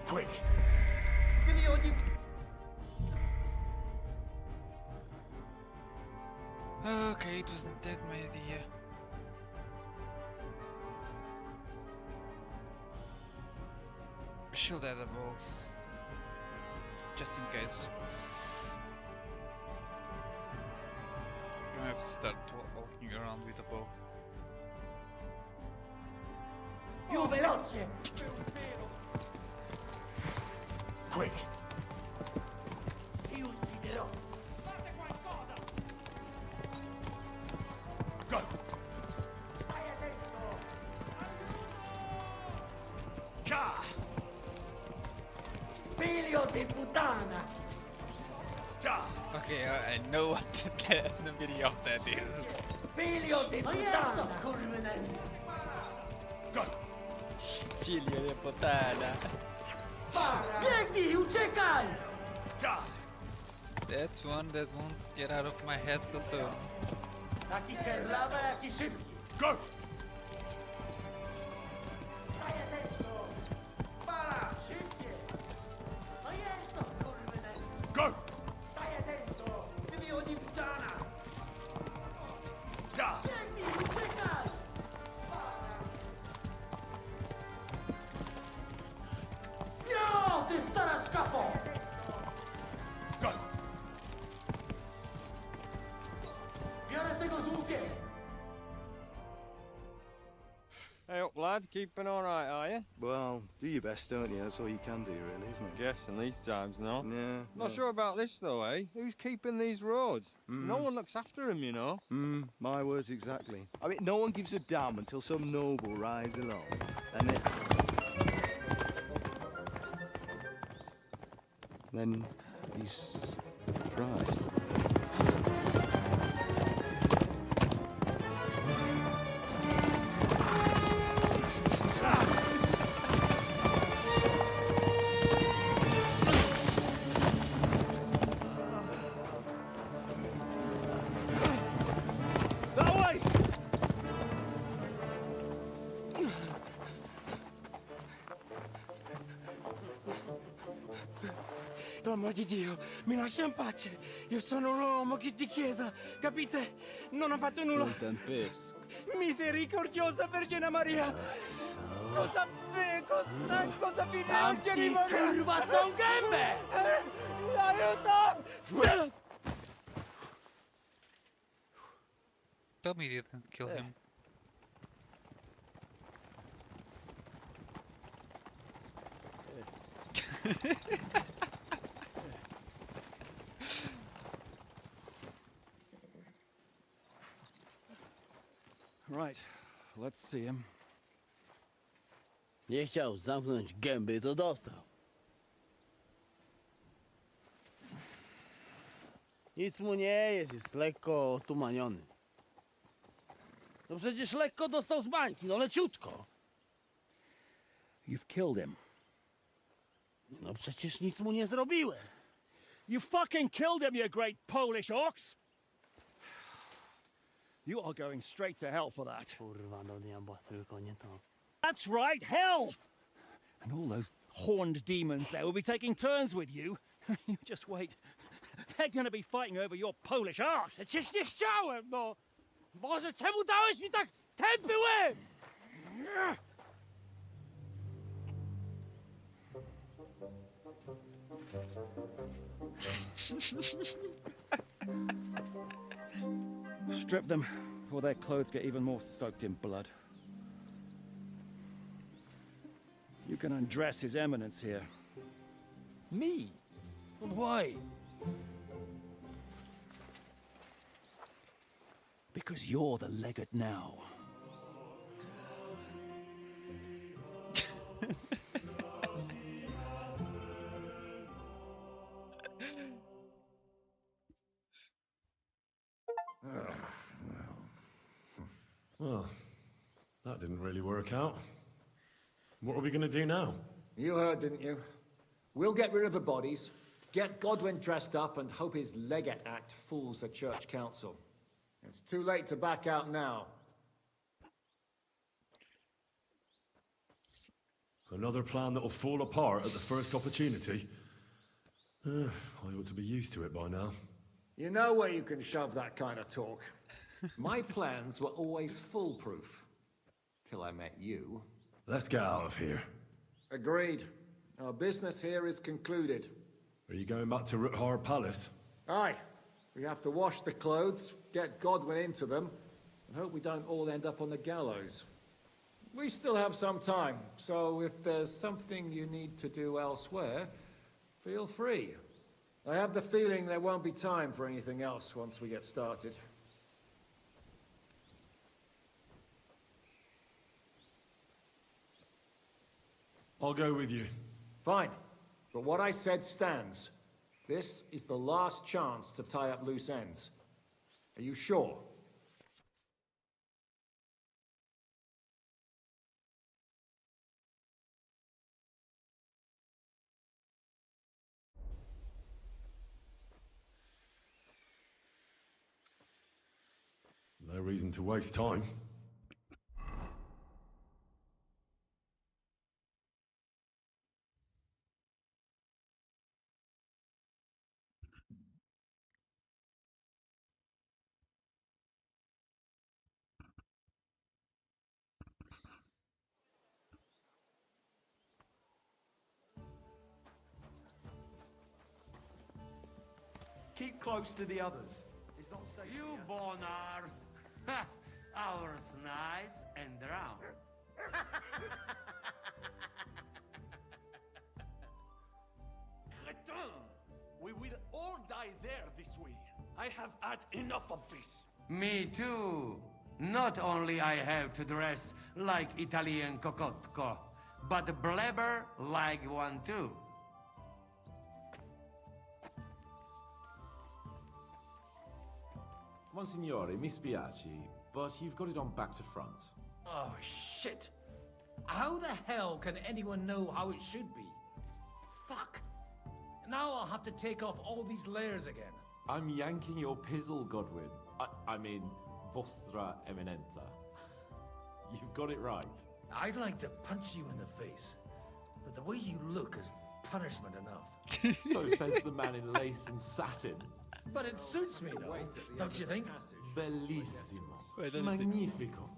Quick! Figlio di... Okay, it wasn't that my idea. I should add a bow. Just in case. I'm gonna have to start walking around with a bow. Più veloce! Quick! Ti ucciderò! Go! Stai attento! Già! Figlio di puttana! Già! Okay, I know what the video of that is. Figlio di puttana! Go! Figlio di puttana. Vieni, uciekaj! Già! That's one that won't get out of my head so soon. Taki kerlawa, jaki szybki! Go! Stai attento! Spara! Szybciej! No jest to, kurwy! Go! Stai attento! Figlio di puttana! Già! Vieni, uciekaj! No! Ty stara szkapo! Go! Biorę tego z łukiem! Hey up, lad. Keeping all right, are you? Well, do your best, don't you? That's all you can do, really, isn't it? Guess in these times, no. Yeah. Not sure about this, though, eh? Who's keeping these roads? No one looks after them, you know. My words exactly. I mean, no one gives a damn until some noble rides along. And then he's surprised. That way! Per amor di Dio, mi lascia in pace. Io sono un uomo di chiesa, capite? Non ho fatto nulla. Misericordiosa Vergine Maria! Cosa vi Vergine Maria? curvato un gambe! Aiuto! Tell me you didn't kill him. Right, let's see him. Nie chciał zamknąć gęby, to dostał. Nic mu nie jest lekko otumaniony. No przecież lekko dostał z bańki, no leciutko. You've killed him. No przecież nic mu nie zrobiłem. You fucking killed him, you great Polish ox! You are going straight to hell for that. Kurwa, do diabła, tylko nie to. That's right, hell! And all those horned demons there will be taking turns with you. You just wait. They're gonna be fighting over your Polish ass. Przecież nie chciałem, no! Boże, czemu dałeś mi tak tępy łeb? Strip them before their clothes get even more soaked in blood. You can undress His Eminence here. Me? But why? Because you're the legate now. Well, that didn't really work out. What are we going to do now? You heard, didn't you? We'll get rid of the bodies, get Godwin dressed up, and hope his Legate Act fools the Church Council. It's too late to back out now. Another plan that'll fall apart at the first opportunity? I ought to be used to it by now. You know where you can shove that kind of talk. My plans were always foolproof. Till I met you. Let's get out of here. Agreed. Our business here is concluded. Are you going back to Ruthar Palace? Aye. We have to wash the clothes, get Godwin into them, and hope we don't all end up on the gallows. We still have some time, so if there's something you need to do elsewhere, feel free. I have the feeling there won't be time for anything else once we get started. I'll go with you. Fine. But what I said stands. This is the last chance to tie up loose ends. Are you sure? No reason to waste time. Keep close to the others. It's not safe. You born ours. Ours nice and round. Return! We will all die there this way. I have had enough of this. Me too. Not only I have to dress like Italian cocotco, but blabber like one too. Monsignore, mi spiace, but you've got it on back to front. Oh, shit. How the hell can anyone know how it should be? Fuck. Now I'll have to take off all these layers again. I'm yanking your pizzle, Godwin. I mean, Vostra Eminenta. You've got it right. I'd like to punch you in the face, but the way you look has punishment enough. So says the man in lace and satin. But it suits me, though, don't you think? Bellissimo. Wait, let me see. Magnifico.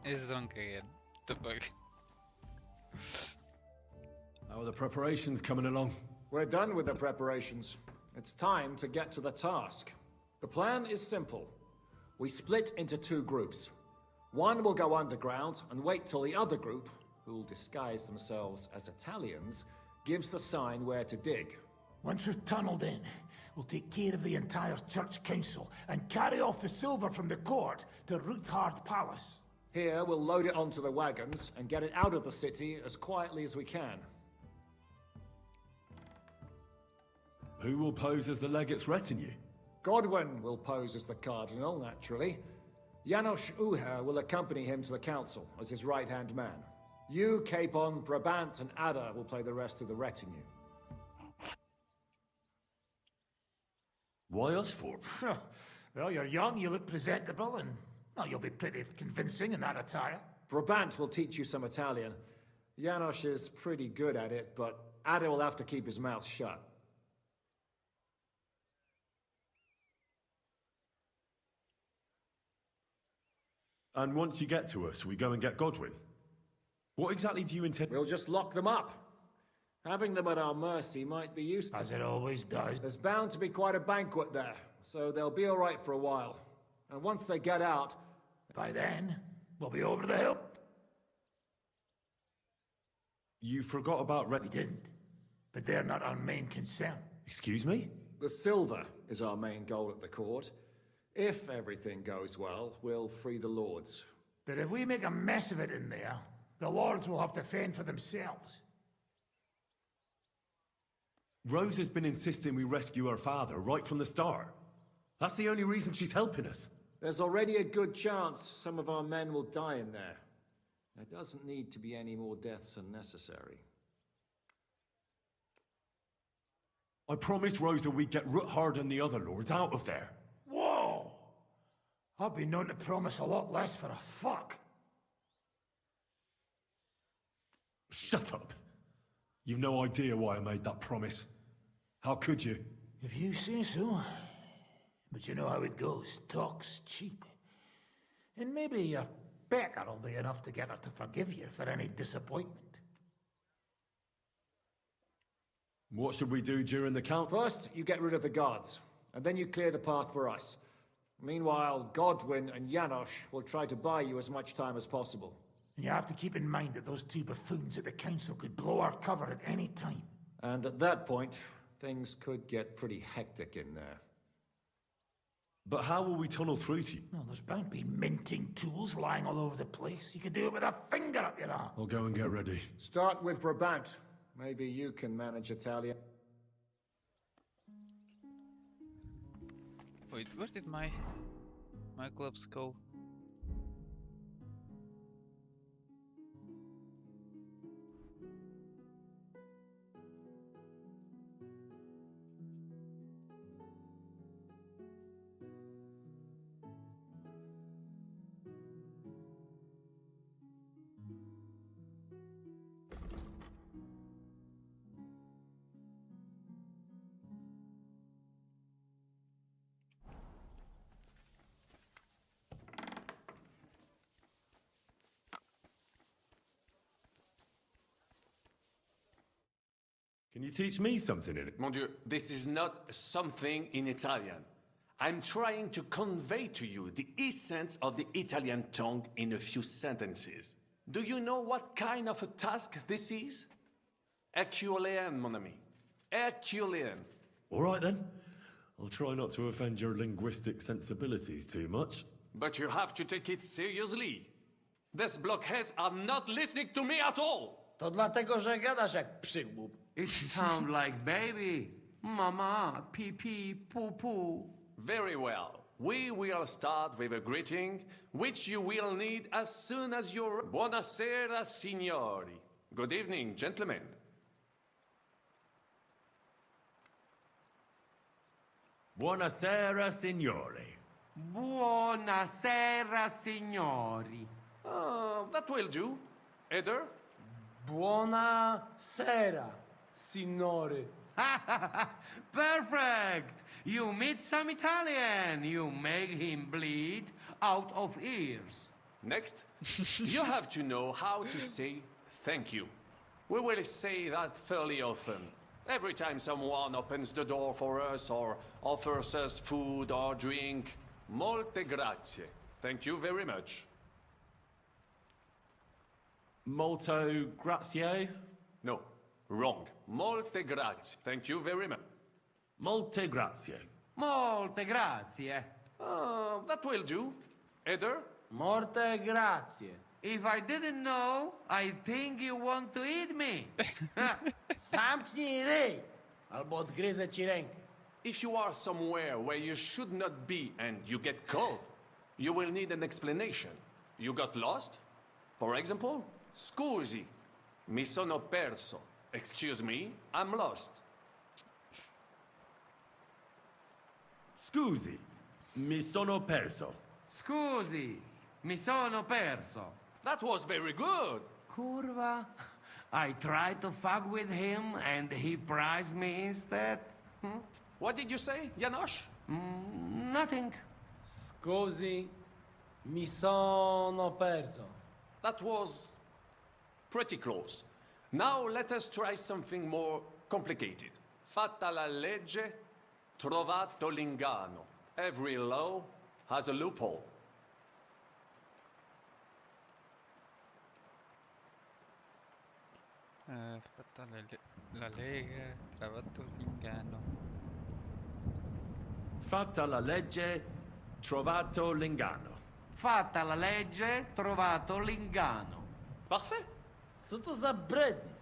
He's drunk again. The fuck? How are the preparations coming along? We're done with the preparations. It's time to get to the task. The plan is simple. We split into two groups. One will go underground and wait till the other group, who'll disguise themselves as Italians, gives the sign where to dig. Once we're tunneled in, we'll take care of the entire church council and carry off the silver from the court to Ruthard Palace. Here, we'll load it onto the wagons and get it out of the city as quietly as we can. Who will pose as the legate's retinue? Godwin will pose as the cardinal, naturally. Janos Uher will accompany him to the council as his right-hand man. You, Capon, Brabant, and Ada will play the rest of the retinue. Why us for? Well, you're young, you look presentable, and well, you'll be pretty convincing in that attire. Brabant will teach you some Italian. Janos is pretty good at it, but Ada will have to keep his mouth shut. And once you get to us, we go and get Godwin. What exactly do you intend? We'll just lock them up. Having them at our mercy might be useful. As it always does. There's bound to be quite a banquet there, so they'll be all right for a while. And once they get out... By then, we'll be over the hill. You forgot about We didn't. But they're not our main concern. Excuse me? The silver is our main goal at the court. If everything goes well, we'll free the lords. But if we make a mess of it in there, the lords will have to fend for themselves. Rose has been insisting we rescue her father right from the start. That's the only reason she's helping us. There's already a good chance some of our men will die in there. There doesn't need to be any more deaths unnecessary. I promised Rosa we'd get Ruthard and the other lords out of there. Whoa! I've been known to promise a lot less for a fuck. Shut up. You've no idea why I made that promise. How could you? If you say so. But you know how it goes. Talk's cheap. And maybe your beggar'll be enough to get her to forgive you for any disappointment. What should we do during the count? First, you get rid of the guards, and then you clear the path for us. Meanwhile, Godwin and Janos will try to buy you as much time as possible. And you have to keep in mind that those two buffoons at the council could blow our cover at any time. And at that point, things could get pretty hectic in there. But how will we tunnel through to you? Well, there's bound to be minting tools lying all over the place. You could do it with a finger up your arm. I'll go and get ready. Start with Brabant. Maybe you can manage Italian. Wait, where did my gloves go? Can you teach me something in it? Mon Dieu, this is not something in Italian. I'm trying to convey to you the essence of the Italian tongue in a few sentences. Do you know what kind of a task this is? Herculean, mon ami. Herculean. All right then. I'll try not to offend your linguistic sensibilities too much. But you have to take it seriously. These blockheads are not listening to me at all. To dlatego, że gadasz jak przygłup. It sounds like baby. Mama, pee pee, poo poo. Very well. We will start with a greeting, which you will need as soon as you're... Buonasera, signori. Good evening, gentlemen. Buonasera, signori. Buonasera, signori. That will do. Eder? Buona sera, signore. Perfect! You meet some Italian. You make him bleed out of ears. Next, you have to know how to say thank you. We will say that fairly often. Every time someone opens the door for us or offers us food or drink. Molte grazie. Thank you very much. Molto grazie? No, wrong. Molte grazie. Thank you very much. Molte grazie. Molte grazie. That will do. Eder? Morte grazie. If I didn't know, I think you want to eat me. Zamknij ryj, albo odgryzę ci rękę. If you are somewhere where you should not be and you get cold, you will need an explanation. You got lost? For example, scusi, mi sono perso. Excuse me, I'm lost. Scusi, mi sono perso. Scusi, mi sono perso. That was very good. Curva. I tried to fuck with him and he prized me instead. What did you say, Janosch? Nothing. Scusi, mi sono perso. That was pretty close. Now let us try something more complicated. Fatta la legge, trovato l'inganno. Every law has a loophole. Fatta la lega, trovato l'inganno. Fatta la legge, trovato l'inganno. Fatta la legge, trovato l'inganno. Parfait. Co to za brednie?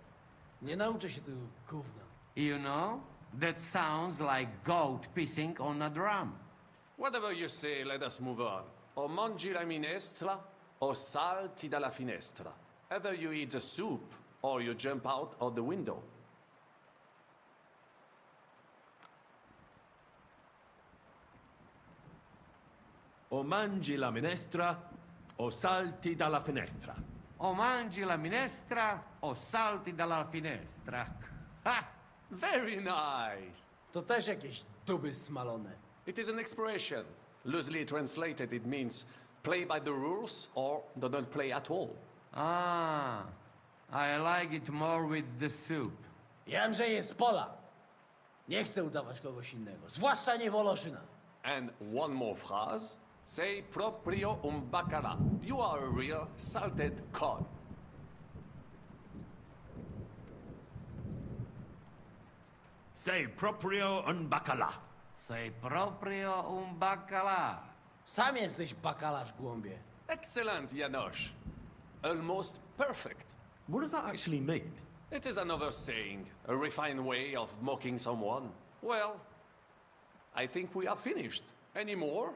Nie nauczę się tego gówna. You know, that sounds like goat pissing on a drum. Whatever you say, let us move on. O mangi la minestra, o salti dalla finestra. Either you eat the soup, or you jump out of the window. O mangi la minestra, o salti dalla finestra. O mangi la minestra, o salti dalla finestra. Ha! Very nice. To też jakieś duby smalone. It is an expression. Loosely translated, it means play by the rules or do not play at all. Ah, I like it more with the soup. Wiem, że jest Pola. Nie chcę udawać kogoś innego, zwłaszcza nie Woloszyna. And one more phrase. Say proprio un bacala. You are a real salted cod. Sei proprio un bacala. Sei proprio un baccalà. Sam jesteś bakalarz, głąbie. Excellent, Janosch. Almost perfect. What does that actually mean? It is another saying, a refined way of mocking someone. Well, I think we are finished. Any more?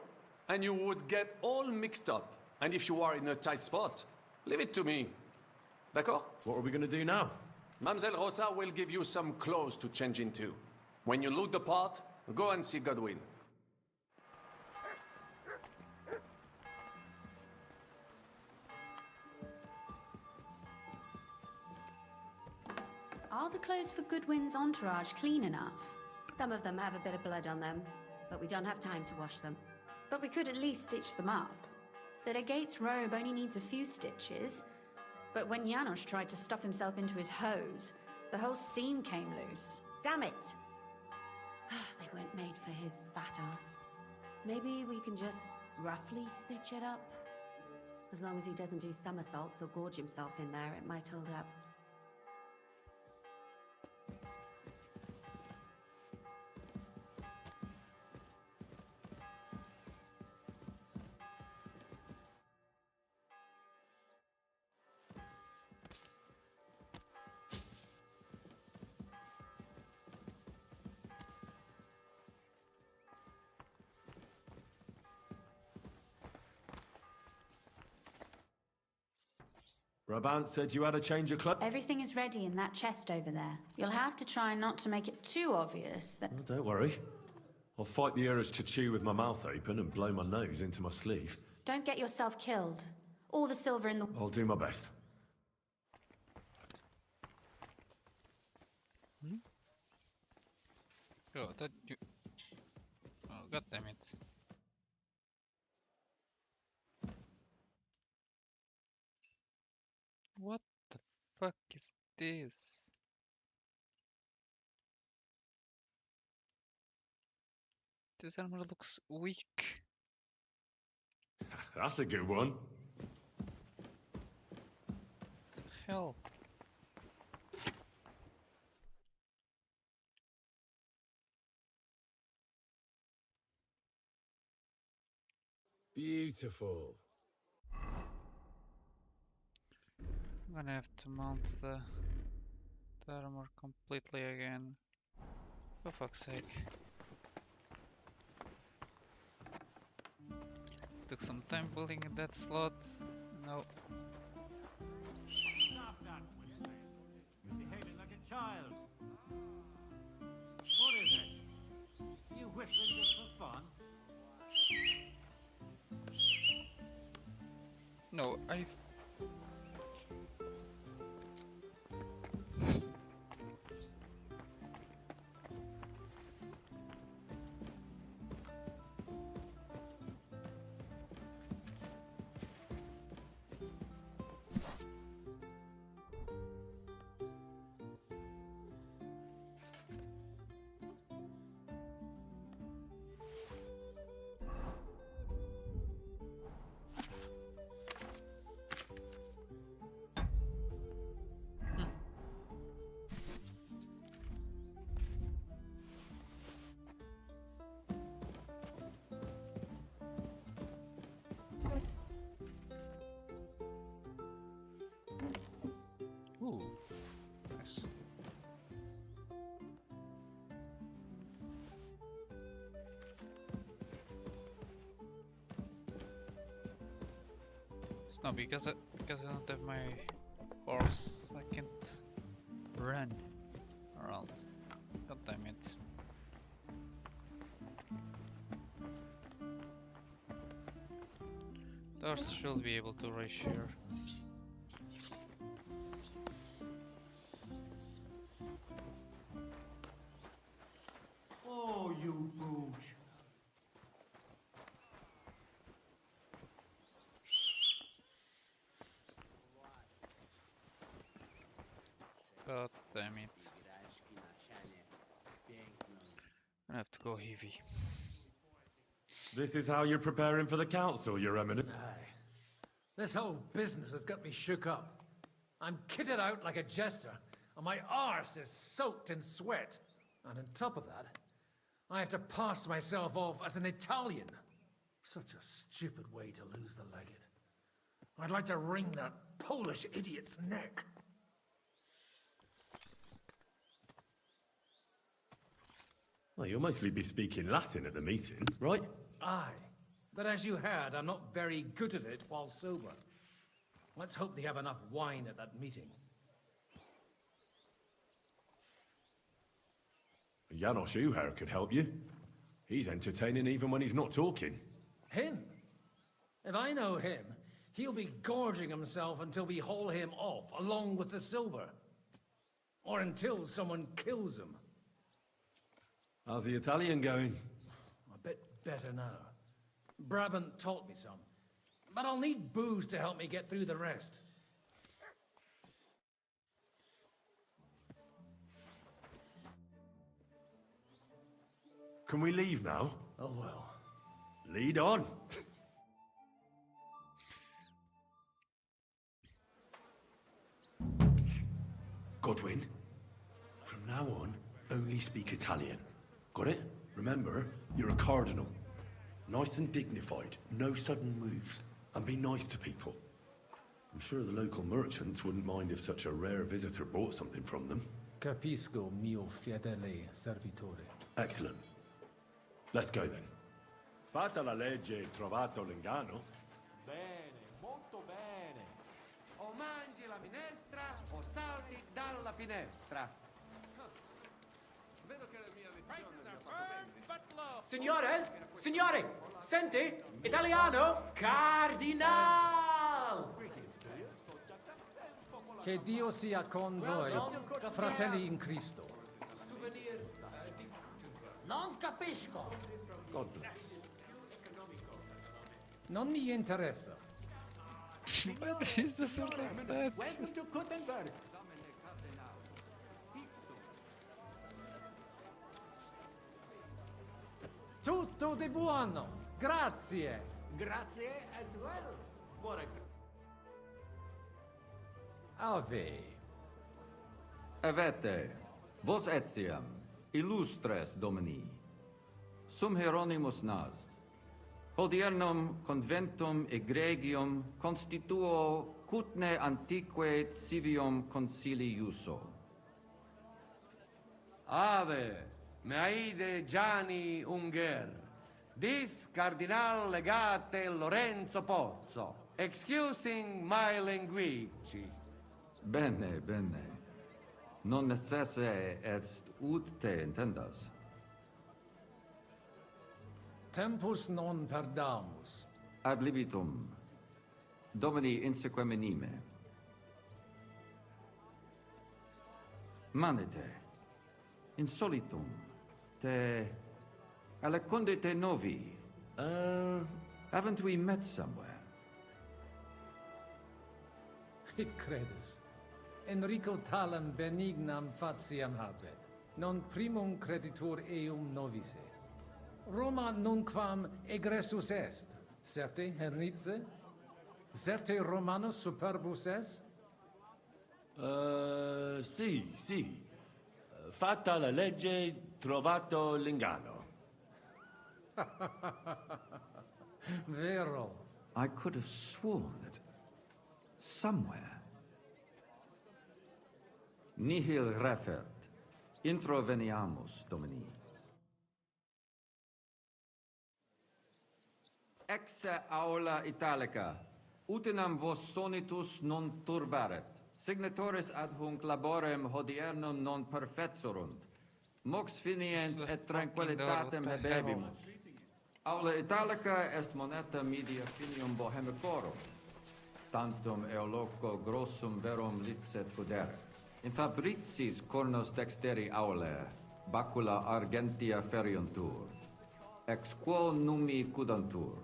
And you would get all mixed up. And if you are in a tight spot, leave it to me. D'accord? What are we going to do now? Mamselle Rosa will give you some clothes to change into. When you loot the pot, go and see Godwin. Are the clothes for Goodwin's entourage clean enough? Some of them have a bit of blood on them, but we don't have time to wash them. But we could at least stitch them up. The legate's robe only needs a few stitches, but when Janosch tried to stuff himself into his hose, the whole seam came loose. Damn it! They weren't made for his fat ass. Maybe we can just roughly stitch it up? As long as he doesn't do somersaults or gorge himself in there, it might hold up. Brabant said you had a change of clothes. Everything is ready in that chest over there. You'll have to try not to make it too obvious that... Oh, don't worry. I'll fight the urge to chew with my mouth open and blow my nose into my sleeve. Don't get yourself killed. All the silver in the... I'll do my best. Oh, that you... Oh, god damn it. What the fuck is this? This armor looks weak. That's a good one. The hell? Beautiful. I'm gonna have to mount the armor completely again. For fuck's sake. Took some time building in that slot. No. Stop that whistling. You're behaving like a child. What is it? You whistling just for fun? No, I... Ooh, nice. It's not because I don't have my horse. I can't run around. God damn it. The horse should be able to race here. Oh, you booch. God damn it. I have to go heavy. This is how you're preparing for the council, Your Eminence. Aye. This whole business has got me shook up. I'm kitted out like a jester, and my arse is soaked in sweat. And on top of that, I have to pass myself off as an Italian. Such a stupid way to lose the legate. I'd like to wring that Polish idiot's neck. Well, you'll mostly be speaking Latin at the meeting, right? Aye. But as you heard, I'm not very good at it while sober. Let's hope they have enough wine at that meeting. Janos Uher could help you. He's entertaining even when he's not talking. Him? If I know him, he'll be gorging himself until we haul him off, along with the silver. Or until someone kills him. How's the Italian going? A bit better now. Brabant taught me some. But I'll need booze to help me get through the rest. Can we leave now? Oh well. Lead on. Godwin, from now on, only speak Italian. Got it? Remember, you're a cardinal. Nice and dignified, no sudden moves, and be nice to people. I'm sure the local merchants wouldn't mind if such a rare visitor bought something from them. Capisco, mio fedele servitore. Excellent. Let's go then. Fatta la legge e trovato l'inganno. Bene, molto bene. O mangi la minestra o salti dalla finestra. Vedo che la mia lezione Signores, signore, senti, italiano, cardinal. Ciao! Che Dio sia con voi, fratelli in Cristo. Non capisco. God bless. Non mi interessa. What is the sort of that? Welcome to Gutenberg. Tutto di buono, grazie. Grazie as well. Buona. Ave. Avete, vos etiam, illustres domini, sum Hieronymus nas, hodiernum conventum egregium constituo cutne antique civium concili iuso. Ave, Meaide Gianni Unger, dis Cardinal Legate Lorenzo Pozzo, excusing my language. Bene, bene. Non necesse est ut te intendas. Tempus non perdamus. Ad libitum, Domini insequem inime. Manete, insolitum, te alecunde te novi. Haven't we met somewhere? Hic credus. Enrico talam benignam faciam habet, non primum creditur eum novice. Roma nunquam egressus est, certe Hernice? Certe Romanus superbus est? Sì, sì. Fatta la legge, trovato l'inganno. Vero. I could have sworn that somewhere. Nihil refert. Introveniamus, Domini. Exe aula italica. Utinam vos sonitus non turbaret. Signatoris ad hunc laborem hodiernum non perfetsurunt. Mox finient et tranquillitatem habebimus. Aula italica est moneta media finium bohemicorum. Tantum eoloco grossum verum licet pudere. In fabricis cornos dexteri aule, bacula argentia feriuntur. Ex quo numi cudantur.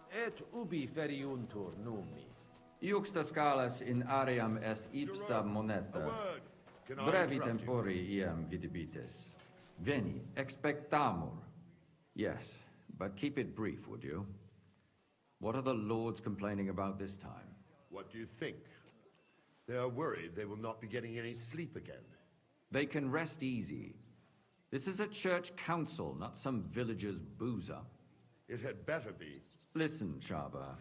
Et ubi feriuntur numi? Iuxta scalas in aream est ipsa moneta. Brevi tempori iam vidibitis. Veni, expectamur. Yes, but keep it brief, would you? What are the lords complaining about this time? What do you think? They are worried they will not be getting any sleep again. They can rest easy. This is a church council, not some villager's boozer. It had better be. Listen, Chaba.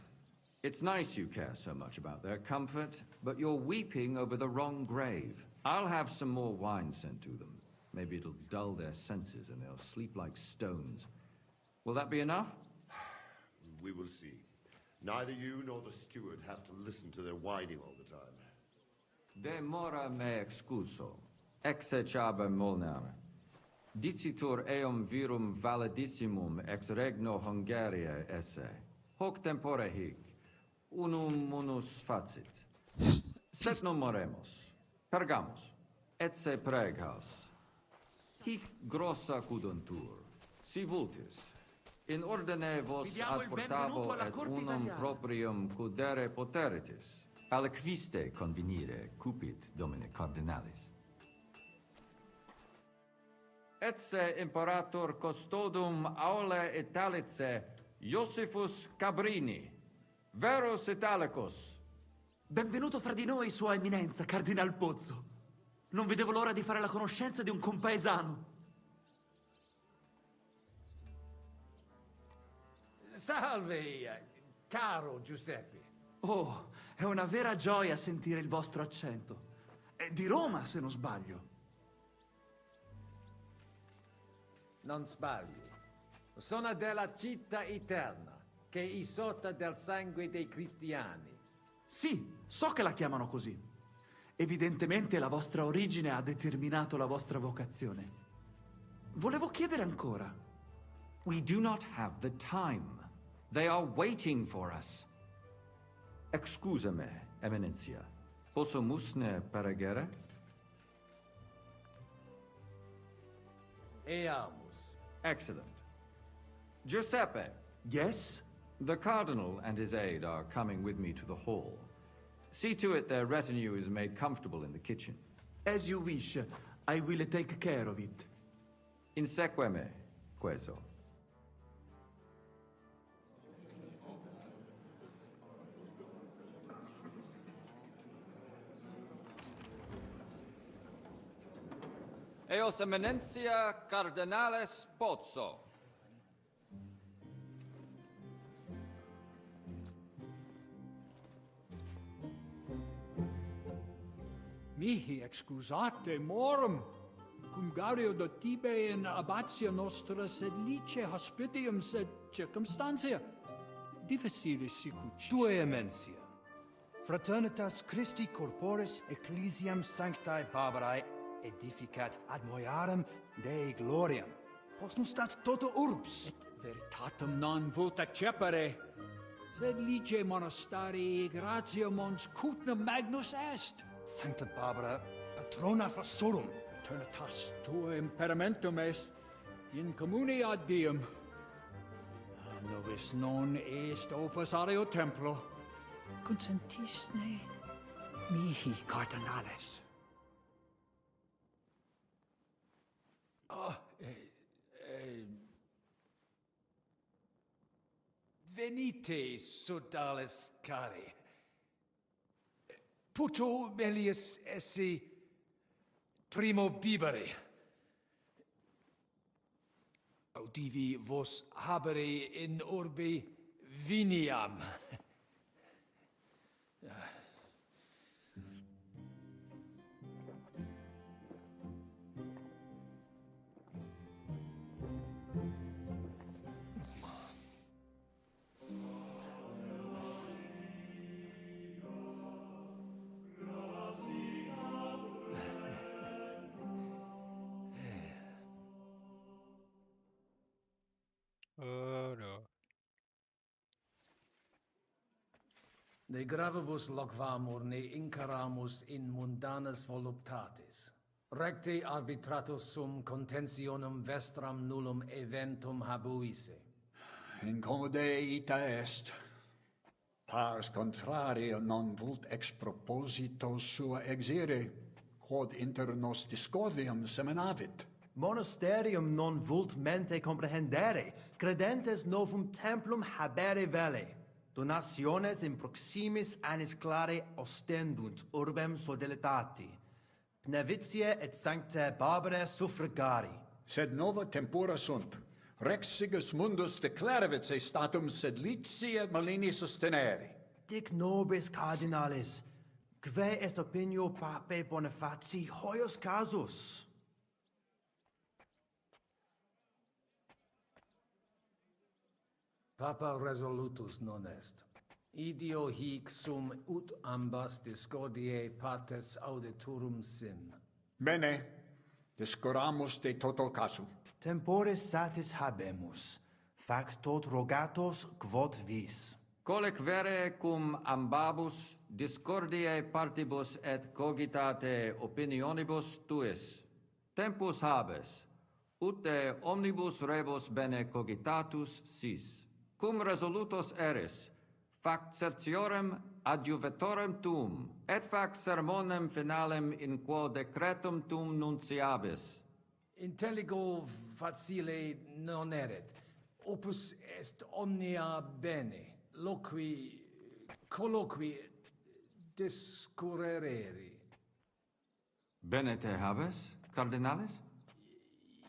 It's nice you care so much about their comfort, but you're weeping over the wrong grave. I'll have some more wine sent to them. Maybe it'll dull their senses and they'll sleep like stones. Will that be enough? We will see. Neither you nor the steward have to listen to their whining all the time. Demora me excuso. Exe Chaba Molnar. Dicitur eum virum validissimum ex regno Hungaria esse. Hoc tempore hic. Unum munus facit. Set non moremus. Pergamus. Etse preghaus. Hic grossa cuduntur. Si vultis. In ordine vos ad portabo et unum proprium cudere poteritis. Aliquiste convenire cupit domine cardinalis. Etse imperator custodum aule Italice Iosifus Cabrini, Verus Italicus. Benvenuto fra di noi, Sua Eminenza, Cardinal Pozzo. Non vedevo l'ora di fare la conoscenza di un compaesano. Salve, caro Giuseppe. Oh, è una vera gioia sentire il vostro accento. È di Roma, se non sbaglio. Non sbagli. Sono della città eterna, che è isotta del sangue dei cristiani. Sì, so che la chiamano così. Evidentemente la vostra origine ha determinato la vostra vocazione. Volevo chiedere ancora. We do not have the time. They are waiting for us. Excuse-me, Eminencia. Posso musne pregare? Eamus. Excellent. Giuseppe. Yes? The Cardinal and his aide are coming with me to the hall. See to it their retinue is made comfortable in the kitchen. As you wish. I will take care of it. Insegue me, queso. Eos Eminencia Cardinales Pozzo. Mihi excusate morum, cum gaudio do tibe in abatia nostra sed lice hospitium sed circumstantia difficilis sicucis. Tue emensia. Fraternitas Christi corporis ecclesiam sanctae Barbarae edificat ad moiarem Dei gloriam. Posnustat toto urbs. Et veritatem non vult accepere, sed lice monastarii gratia mons cutnum magnus est. Sancta Barbara, patrona frassorum. Eternitas tua imperamentum est in communi ad diem. Nobis non est opus areo templo. Consentisne mihi cardinales. Venite, sodales cari. Puto melius esse primo bibere. Audivi vos habere in urbe viniam. Oh no. De gravibus loquamur ne incaramus in mundanas voluptatis. Recte arbitratus sum contentionum vestram nullum eventum habuisse. Incomode ita est. Pars contrario non vult ex proposito sua exire, quod inter nos discordium seminavit. Monasterium non vult mente comprehendere, credentes novum templum habere vele. Donationes in proximis annis clare ostendunt urbem sodelitati. Pnevitiae et sanctae Barbarae suffragari. Sed nova tempora sunt. Rex sigus mundus declaravit se statum sed litia malini sostenere. Dic nobis cardinalis, kve est opinio pape Bonifaci hoius casus? Papa resolutus non est. Idio hic sum ut ambas discordiae partes auditorum sim. Bene, discoramus de toto casu. Temporis satis habemus, fac tot rogatos quod vis. Colec vere cum ambabus discordiae partibus et cogitate opinionibus tuis. Tempus habes, ut de omnibus rebus bene cogitatus sis. Cum resolutos eris, fac certiorem adjuvetorem tuum, et fac sermonem finalem in quo decretum tuum nunciabis. Intelligo facile non erit. Opus est omnia bene. Loqui, colloqui, discurrere. Bene te habes, cardinalis?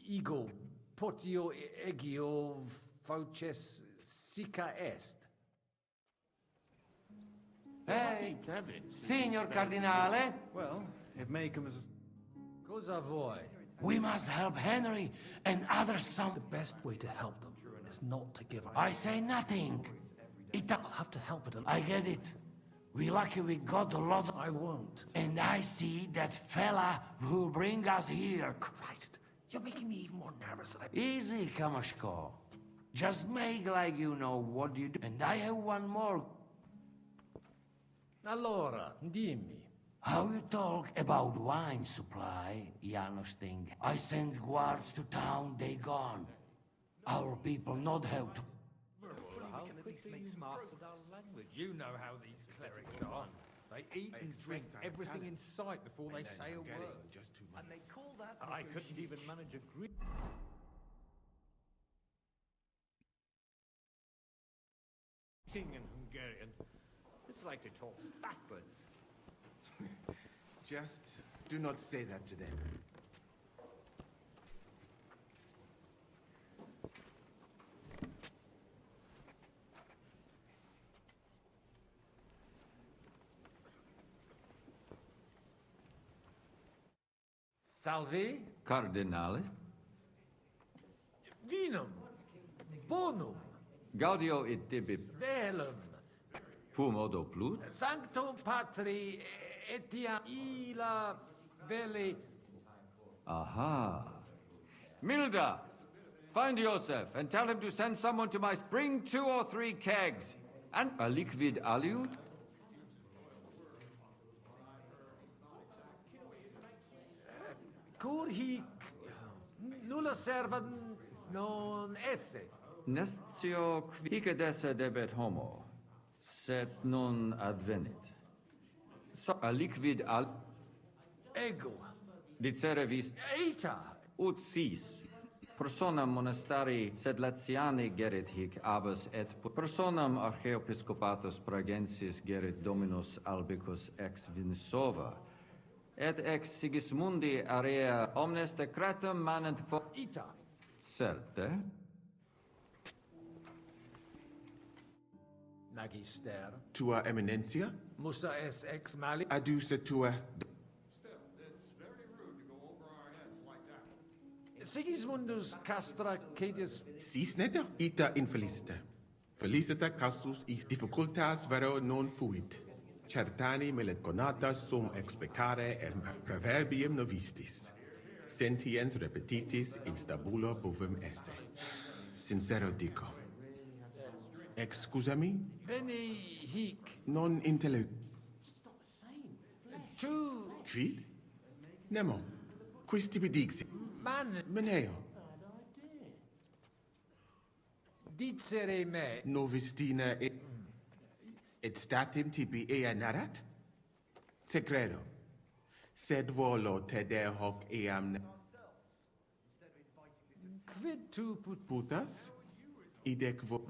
Ego, potio egio fauces sica est. Hey, Signor Cardinale. Well, it may come as... Cosa vuoi? We must help Henry and others some... The best way to help them is not to give up. I say nothing. I'll have to help it. I get it. We lucky we got a lot. I won't. And I see that fella who bring us here. Christ, you're making me even more nervous than I... Easy, Kamashko. Just make like you know what you do. And I have one more. Allora, dimmi. How you talk about wine supply, Janos thing? I send guards to town, they gone. Our people not help to... You know how these clerics are. They eat and drink everything in sight before they say a word. And they call that... I couldn't even manage a Greek. In Hungarian, it's like they talk backwards. Just do not say that to them. Salve? Cardinale? Vinum. Bonum. Gaudio et tibi Bellum. fumodo plut? Sanctum Patri etiam illa belli. Aha. Milda! Find Joseph and tell him to send someone to my... Bring 2 or 3 kegs. And a liquid aliud? Cur hic nulla serva non esse. Nestio hic esse debet homo, sed non advenit. So, a liquid al... Ego. Dicere vis... Eita. Ut sis. Personam monastari sed Latiani gerit hic abus et personam archeepiscopatus Pragensis gerit dominus albicus ex Vinsova. Et ex Sigismundi area omnes decretum manent for... Ita. Certe. Magister. Tua Eminencia? Musa es ex mali. Aduce tua... Sigismundus castra caedis... Sis neta ita infelicita. Felicita casus is difficultas vero non fuit. Certani millet conatas sum expecare em proverbium novistis. Sentiens repetitis in stabulo bovem esse. Sincero dico. Excusami? Beni hic. Non intellect... Tu... Quid? Nemo. Quis tibi dixi? Man... Meneo. Dicere me... Novistina et statim tibi ea narat? Secreto. Sed volo te de hoc eam... Quid tu putas? Idec vo...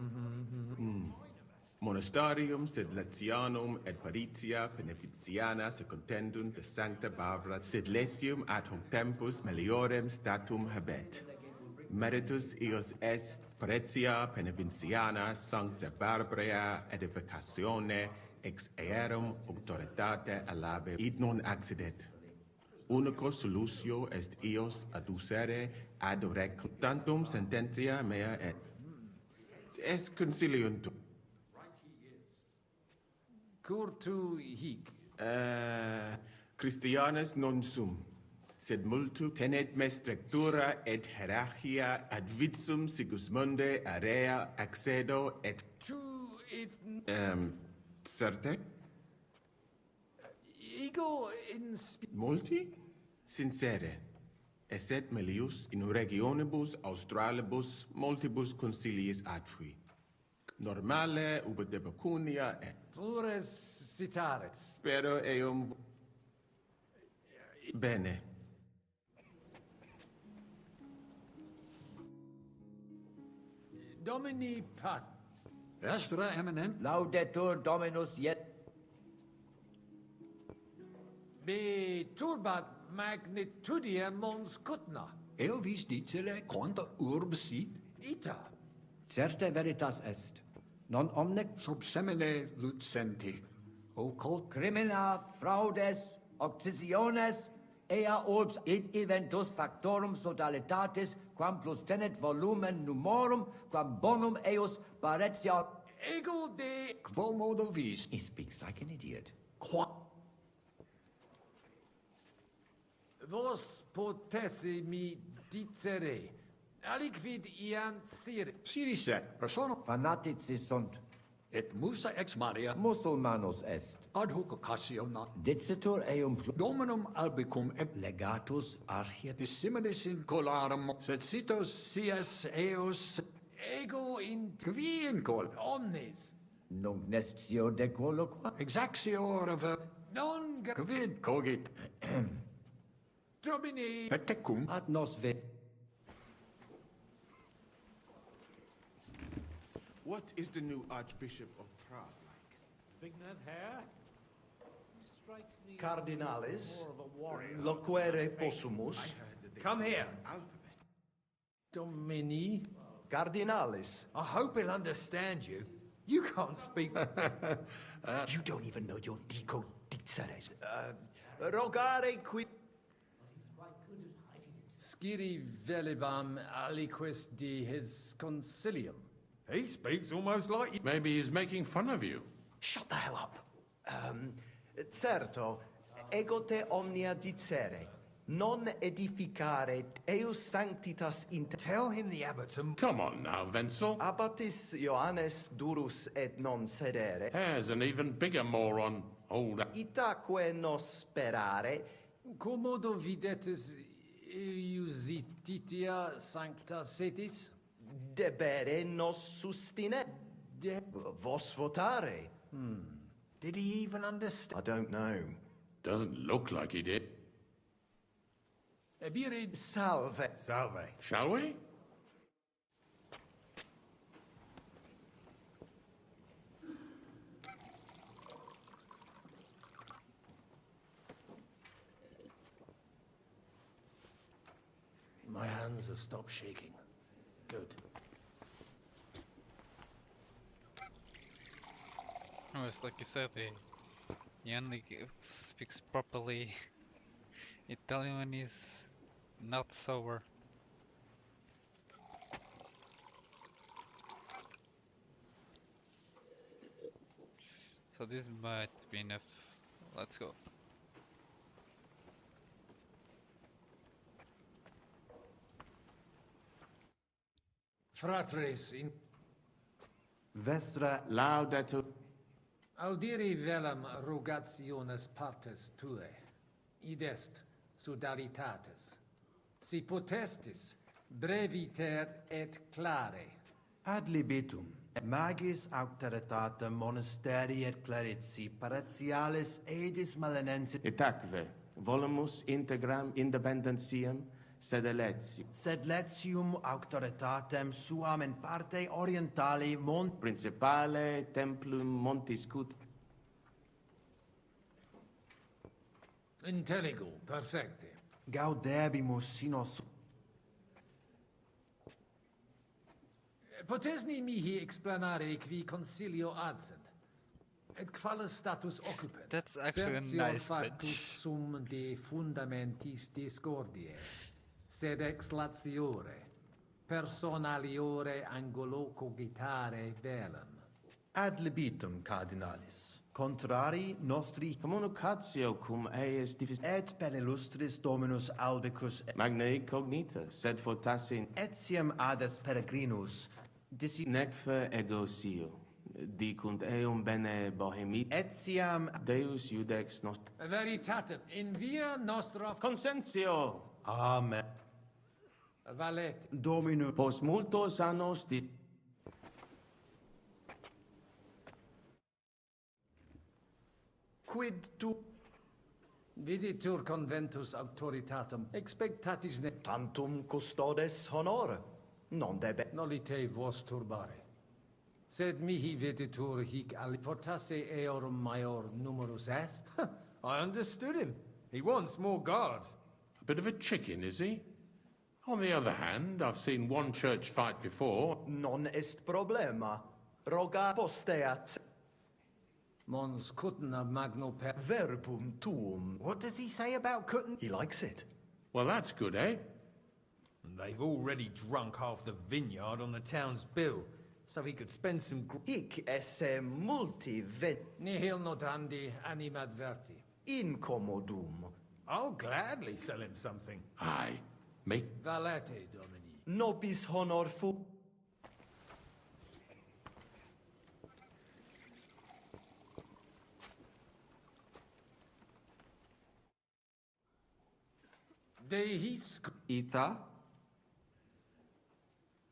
Monastarium sed Latianum et Paritia Penepiciana se contendunt de Sancta Barbara sed lesium ad hoc tempus meliorem statum habet. Meritus eos est Paritia Penepiciana Sancta Barbara edificatione ex aerum auctoritate alabe id non accidet. Unico solutio est eos aducere ad rec tantum sententia mea et est conciliuntum. Cur tu hic? Christianus non sum, sed multu tenet me strictura et hierarchia ad vitsum Sigismunde area accedo et... Tu it... Certe? Ego in... Multi? Sincere. Esset melius in regionibus australibus multibus conciliis adfui. Normale ubi de pecunia et... Plures citare. Spero eum... Bene. Domini Pat. Estra eminent. Laudetur Dominus yet. Be turbat magnitudine mons cutna. Eo vis dicere quanta urb sit? Ita. Certe veritas est. Non omne Sub semine lucenti. occult crimina fraudes occisiones ea urbs id eventus factorum sodalitatis quam plus tenet volumen numorum quam bonum eos paretia. Ego de... Quo modo vis? He speaks like an idiot. Qua? Vos potesse mi dicere, Aliquid ian siri. Sirice, persona Fanatici sunt, et musa ex Maria musulmanos est. ad hoc occasiona Dicitur eum Dominum albicum et legatus archiet. dissimilis in colarum, sed citos sias eos Ego in qui in col omnes. Nunc nestio de colloqua. exactior of Non quid cogit Domini. et tecum Ad nos ve. What is the new Archbishop of Prague like? Big enough hair? Strikes me Cardinalis, more of a warrior. loquere possumus. Come here. Alphabet. Domini. Cardinalis. I hope he'll understand you. You can't speak. You don't even know your dico dixeres. Rogare quid. Sciri velibam aliquis de his concilium. He speaks almost like you. Maybe he's making fun of you. Shut the hell up. Certo, ego te omnia dicere. Non edificare eus sanctitas inter... Tell him the abbotum. Come on now, Wenzel. Abbatis Ioannes durus et non sedere. There's an even bigger moron. Old. Itaque nos sperare. Commodo videtis iusititia sancta setis? Debere nos sustine. Vos votare. Did he even understand? I don't know. Doesn't look like he did. Ebire Salve. Salve. Shall we? My hands have stopped shaking. Good. Oh, it's like you said, he only speaks properly Italian when he's not sober. So this might be enough. Let's go. Fratres in Vestra Laudato. audiri velam rogationes partes tue. Id est sodalitatis. Si potestis breviter et clare. ad libitum. Magis auctoritatem monasteri et clerici paratialis edis malenensis. Itaque, volumus integram independentiam sed eletium. Sed letium auctoritatem suam in parte orientali mont Principale templum montis cut. Intelligo perfecte. gaudebimus sinos. Potesni mihi explanare qui concilio adsent. Et qualis status occupant. That's actually a Certior nice factus bitch. sum de fundamentis discordiae. Sed ex latiore. Personaliore angulo cogitare velam. Ad libitum cardinalis. Contrari nostri Communicatio cum eius divis et per illustris dominus albicus magna cognita, sed fortassin etiam ades peregrinus disi necfe ego sio. Dicunt eum bene bohemi etiam Deus iudex nost Veritatem in via nostra consensio. amen valete. Dominus Post multos annos di quid tu Viditur conventus auctoritatem expectatis ne tantum custodes honor non debe nolite vos turbare. Sed mihi viditur hic ali fortasse eorum maior numerus est. I understood him. He wants more guards. A bit of a chicken, is he? On the other hand, I've seen one church fight before. non est problema roga posteat Mons cutna magno per verbum tuum. What does he say about cutting? He likes it. Well, that's good, eh? They've already drunk half the vineyard on the town's bill, so he could spend some. Hic esse multi vet nihil notandi animadverti. incommodum. I'll gladly sell him something. Aye. Make Valete, Domini. nobis honor fu... Deis Ita?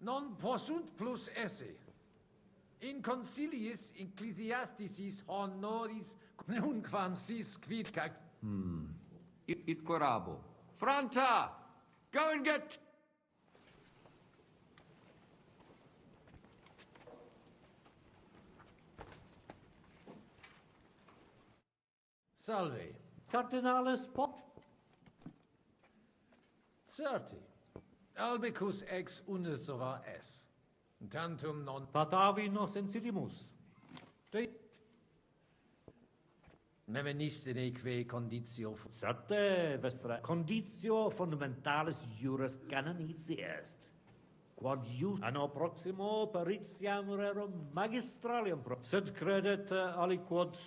non possunt plus esse. In conciliis ecclesiasticis honoris nunquam sis quid cact... It corabo. Franta! Go and get... Salve. Cardinalis Pop. Certi. Albicus ex unisova es. Tantum non... Patavi nos insidimus. De... Memeniste neque conditio... Certe, vestra conditio fundamentalis juris canonici est. Quod ius anno proximo peritiam rerum magistralium pro... Sed credet aliquod...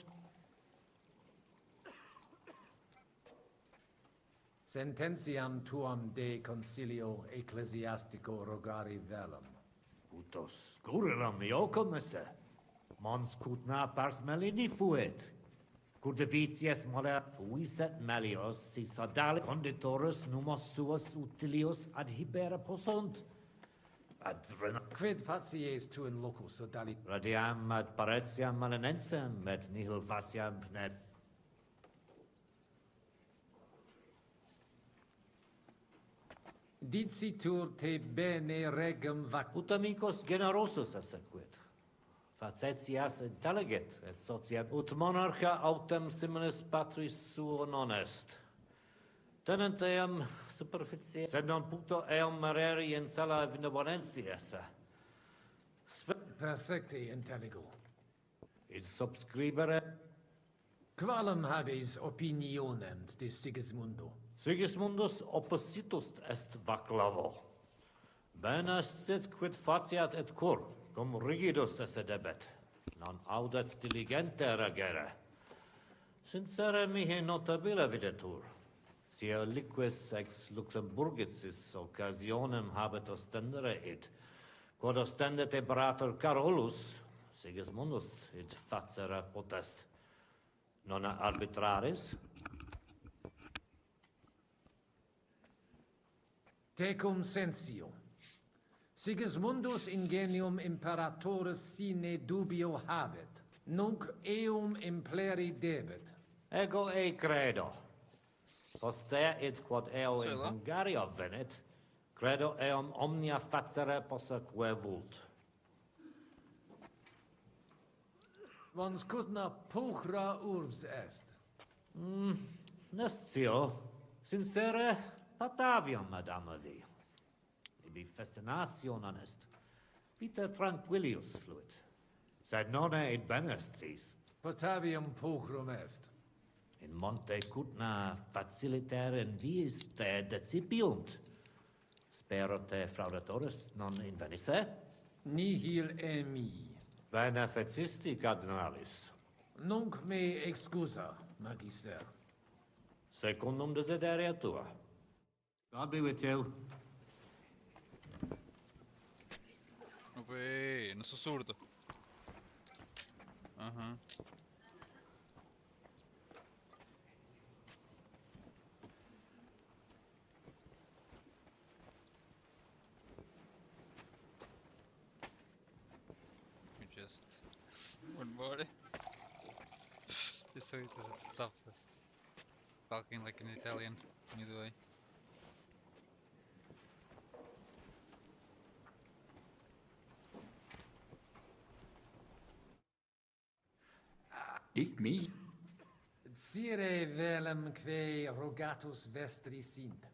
Sententiam tuam de concilio ecclesiastico rogari velum. Utos scurrilum iocum esse. Mons cutna pars melini fuit. Curdevitias moda fuiset melios si sodali conditorus numos suos utilius adhibere possunt. Adrena... Quid facies tu in locus sodali... Radiam ad paretiam malinensem, et nihil faciam pne... Dicitur te bene regum vac... Ut amicus generosus essequit. Facetias intelligit, et sociam... Ut monarcha autem similis patris suo non est. Tenent eam superficie, sed non puto eam mereri in sala benevolentia esse. Perfecte intelligo. Id subscribere... Qualem habes opinionem de Sigismundo? Sigismundus oppositus est vaclavo. Bene sit quid faciat et cur, cum rigidus esse debet, non audet diligente regere. Sincere mihi notabile videtur, sia liquis ex Luxemburgicis occasionem habet ostendere id, quod ostendet imperator Carolus, Sigismundus id facere potest, non arbitraris? Tecum sensio. Sigismundus ingenium imperatoris sine dubio habet, nunc eum impleri debet. Ego e credo. Poster id quod eo in Hungaria venit, credo eum omnia facere posseque vult. Vons cutna puchra urbs est. Nescio, sincere, Patavium, madame vi. Ibi festinationem est. Vita tranquillius fluit. Sed non id benestis. Patavium puchrum est. In monte cutna faciliter in viis te decipiunt. Spero te fraudatoris non invenisse? Nihil emi. Bene fecisti, cardinalis. Nunc me excusa, magister. Secundum desideria tua. God be with you. Ué, não sou surdo. Aham. We just one more. Just so it doesn't stop talking like an Italian midway. Ich mich? Sire velum que rogatus vestri sint.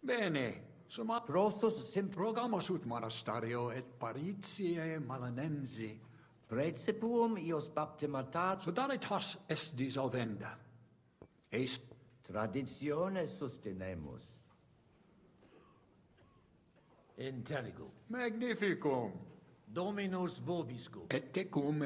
Bene, summa Prostus sim rogamus ut monasterio et paritiae malanensi. Precipium ios baptimatat Sodalitas est dissolvenda. Est traditione sustenemus. Intelligo. magnificum. Dominus vobiscum. Et tecum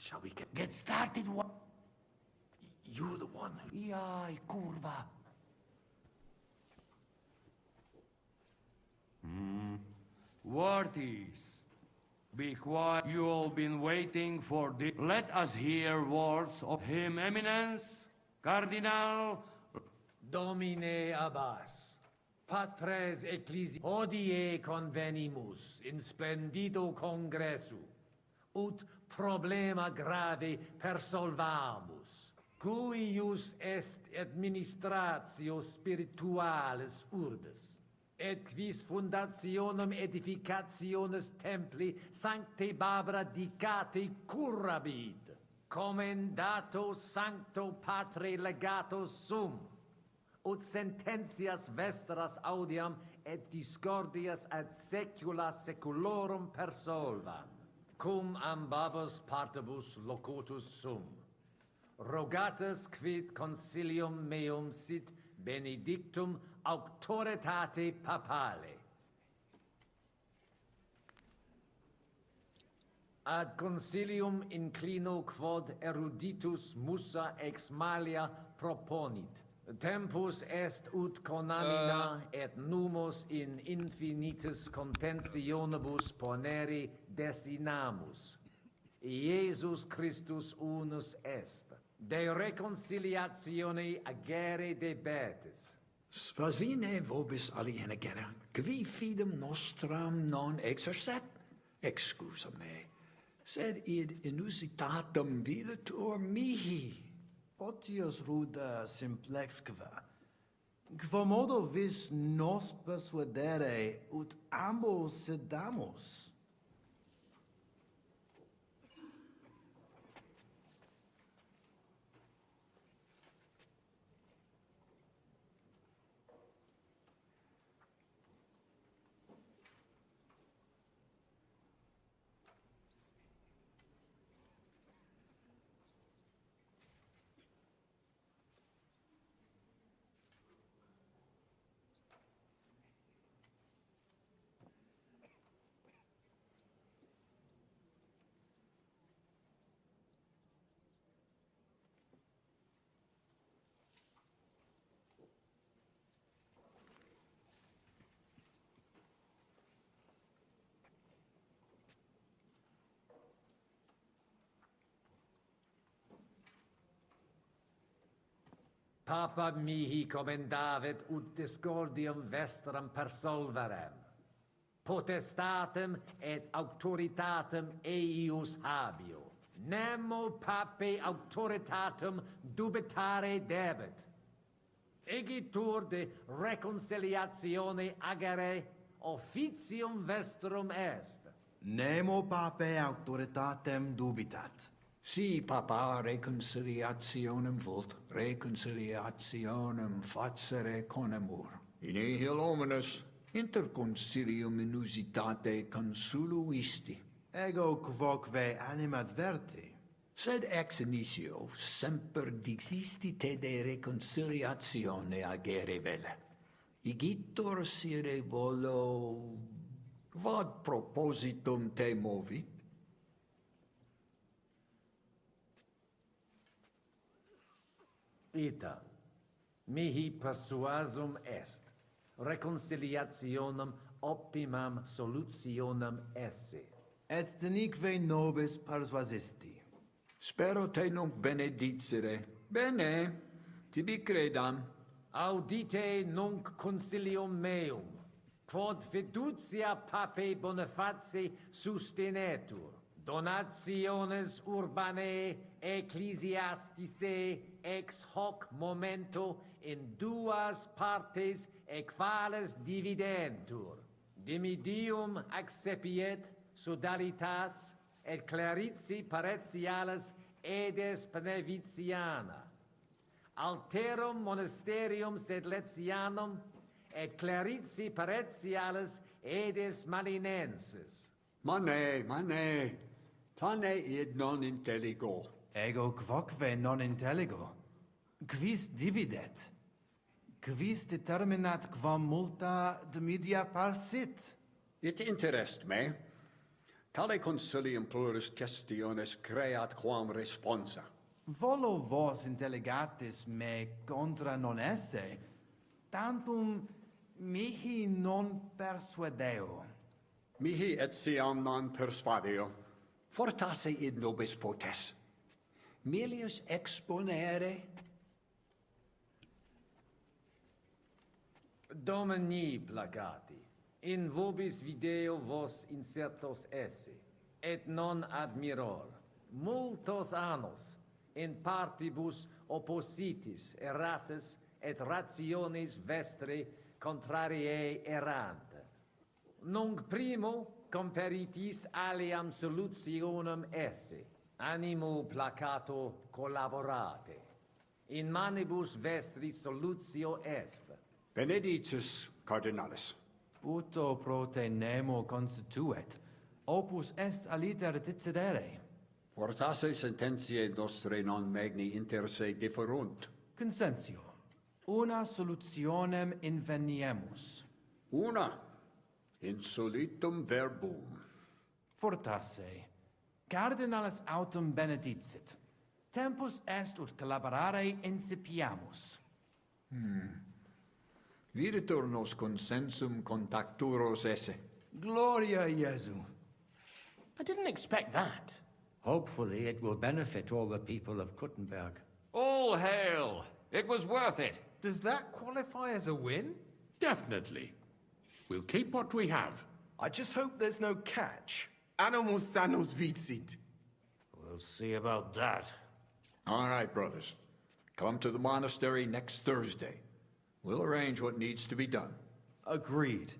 Shall we get started? You're the one who... Jaj, kurva. Worthies, be quiet. You all been waiting for this. Let us hear words of Him Eminence, Cardinal. Domine Abbas, patres ecclesi, hodie convenimus in splendido congressu, ut problema grave persolvamus, cuius est administratio spiritualis urbis, et quis fundationem edificationes templi sancte Barbara dicate currabit, commendato sancto patre legato sum, ut sententias vestras audiam et discordias ad secula seculorum persolvam, cum ambabus partibus locutus sum. Rogatus quid consilium meum sit benedictum auctoritate papale. Ad consilium inclino quod eruditus musa ex malia proponit. Tempus est ut conamina et numus in infinitus contentionibus ponere destinamus. Iesus Christus unus est, de reconciliatione agere debetis. Svasvine vobis aliena genera, qui fidem nostram non exercet, excusa me, sed id inusitatum videtur mihi. Otius ruda simplexqua. Quomodo vis nos persuadere ut ambos sedamus? Papa mihi commendavit ut discordium vestram persolverem. Potestatem et auctoritatem eius habio. Nemo pape auctoritatem dubitare debet. Egitur de reconciliatione agere officium vestrum est. Nemo pape auctoritatem dubitat. Si papa reconciliationem vult, reconciliationem facere conemur. In nihil hominis interconcilium inusitate consuluisti. Ego quoque animadverti. Sed ex initio semper dixisti te de reconciliatione agere vele. Igitur sire volo... Vad propositum te movit? Ita, mihi persuasum est, reconciliationem optimam solutionem esse. Et denique nobis persuasisti. Spero te nunc benedicere. Bene, tibi credam. Audite nunc concilium meum, quod fiducia pape Boniface sustenetur, donationes urbanae ecclesiasticae ex hoc momento in duas partes equales dividentur. Dimidium accepiet sodalitas et clarici paretialis edes Benevitiana. Alterum monasterium sed Letianum et clarici paretialis edes Malinensis. Mane, tane id non intelligo. Ego quoque non intelligo. Quis dividet? Quis determinat quam multa de media parsit? It interest me. Tale consilium plurus questiones creat quam responsa. Volo vos intelligatis me contra non esse, tantum mihi non persuadeo. Mihi etiam non persuadeo. Fortasse id nobis potes. Melius exponere. Domini placati, in vobis video vos insertos esse, et non admiror, multos annos, in partibus oppositis erratis et rationis vestre contrariae errant. Nunc primo comperitis aliam solutionem esse, animo placato collaborate. In manibus vestri solutio est. Benedictus cardinalis. Puto pro te nemo constituet, opus est aliter decidere. Fortasse sententiae nostre non magni inter se differunt. Consensio, una solutionem inveniemus. Una, insolitum verbum. Fortasse, cardinalis autem benedicit. Tempus est ut collaborare incipiamus. Videtur nos consensum contacturos esse. Gloria Jesu. I didn't expect that. Hopefully it will benefit all the people of Kuttenberg. All hail! It was worth it. Does that qualify as a win? Definitely. We'll keep what we have. I just hope there's no catch. Animus sanus vicit. We'll see about that. All right, brothers. Come to the monastery next Thursday. We'll arrange what needs to be done. Agreed.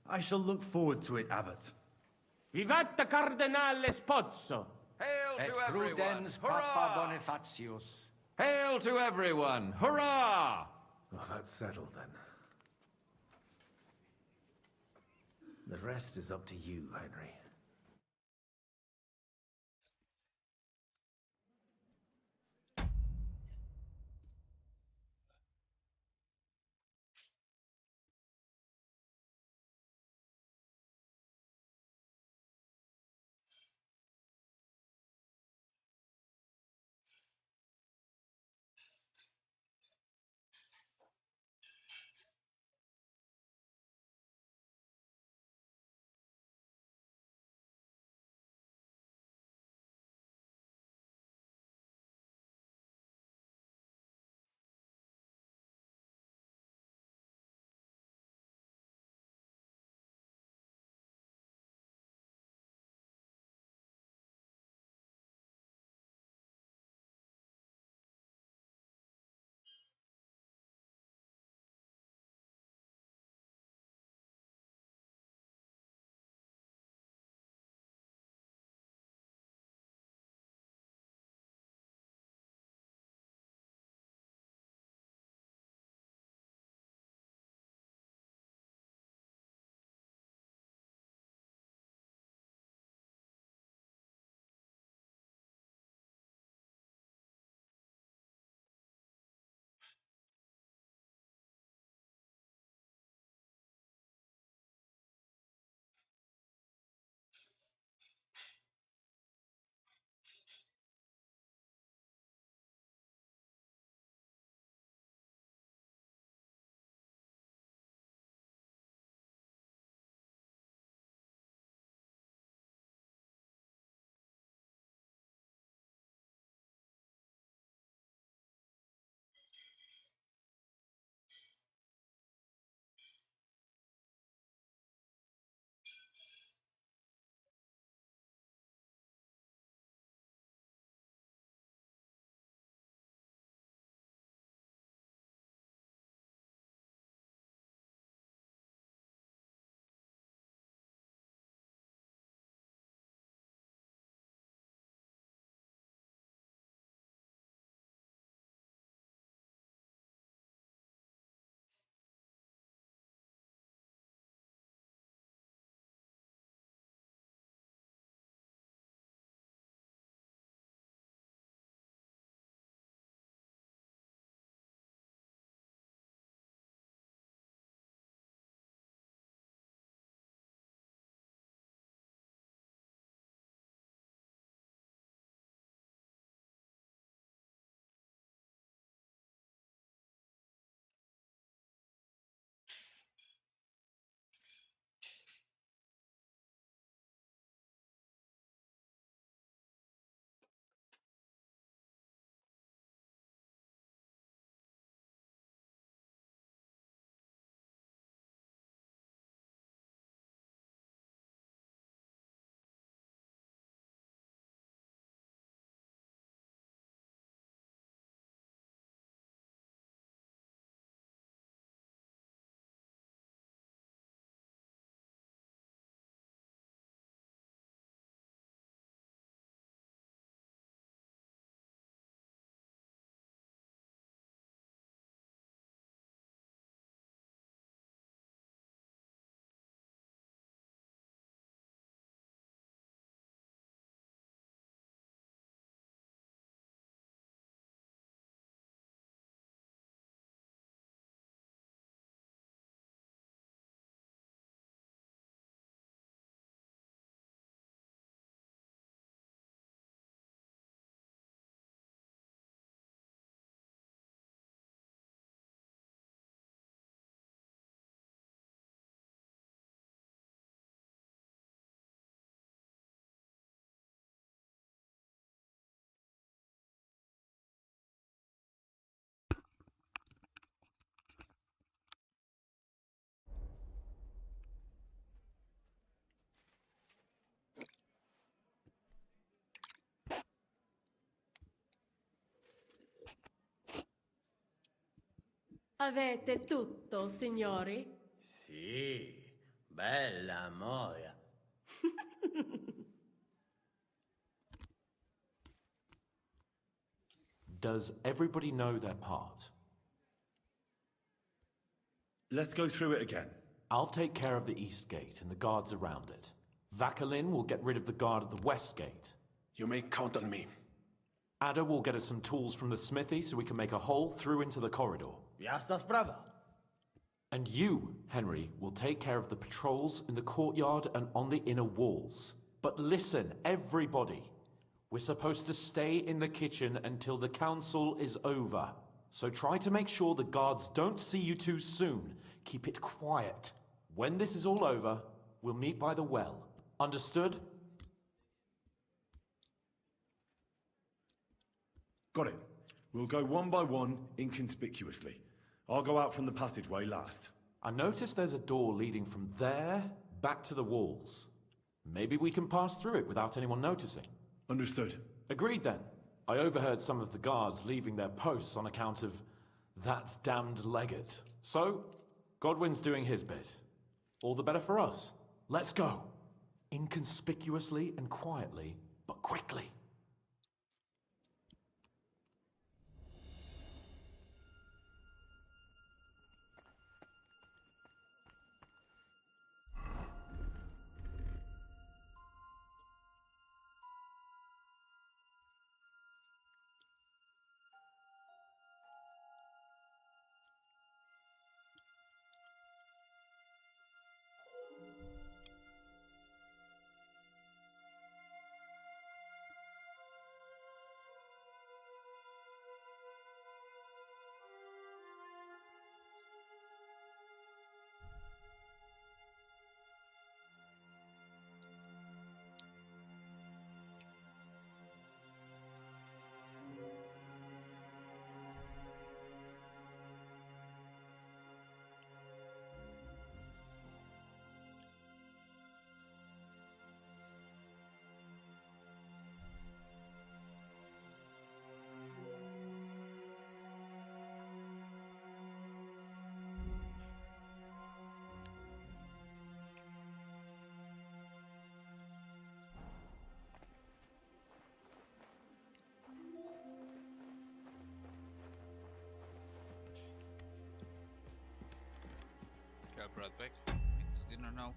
I shall look forward to it, Abbot. Vivat Cardinale Spozzo! Hail Et to everyone! prudens Hurrah! Papa Bonifatius. Hail to everyone! Hurrah! Well, that's settled then. The rest is up to you, Henry. Avete tutto, signori? Sì, bella moia. Does everybody know their part? Let's go through it again. I'll take care of the east gate and the guards around it. Vakalin will get rid of the guard at the west gate. You may count on me. Ada will get us some tools from the smithy so we can make a hole through into the corridor. Jasna sprawa. And you, Henry, will take care of the patrols in the courtyard and on the inner walls. But listen, everybody. We're supposed to stay in the kitchen until the council is over. So try to make sure the guards don't see you too soon. Keep it quiet. When this is all over, we'll meet by the well. Understood? Got it. We'll go one by one, inconspicuously. I'll go out from the passageway last. I noticed there's a door leading from there back to the walls. Maybe we can pass through it without anyone noticing. Understood. Agreed then. I overheard some of the guards leaving their posts on account of that damned legate. So, Godwin's doing his bit. All the better for us. Let's go. Inconspicuously and quietly, but quickly. Got brought back to dinner now.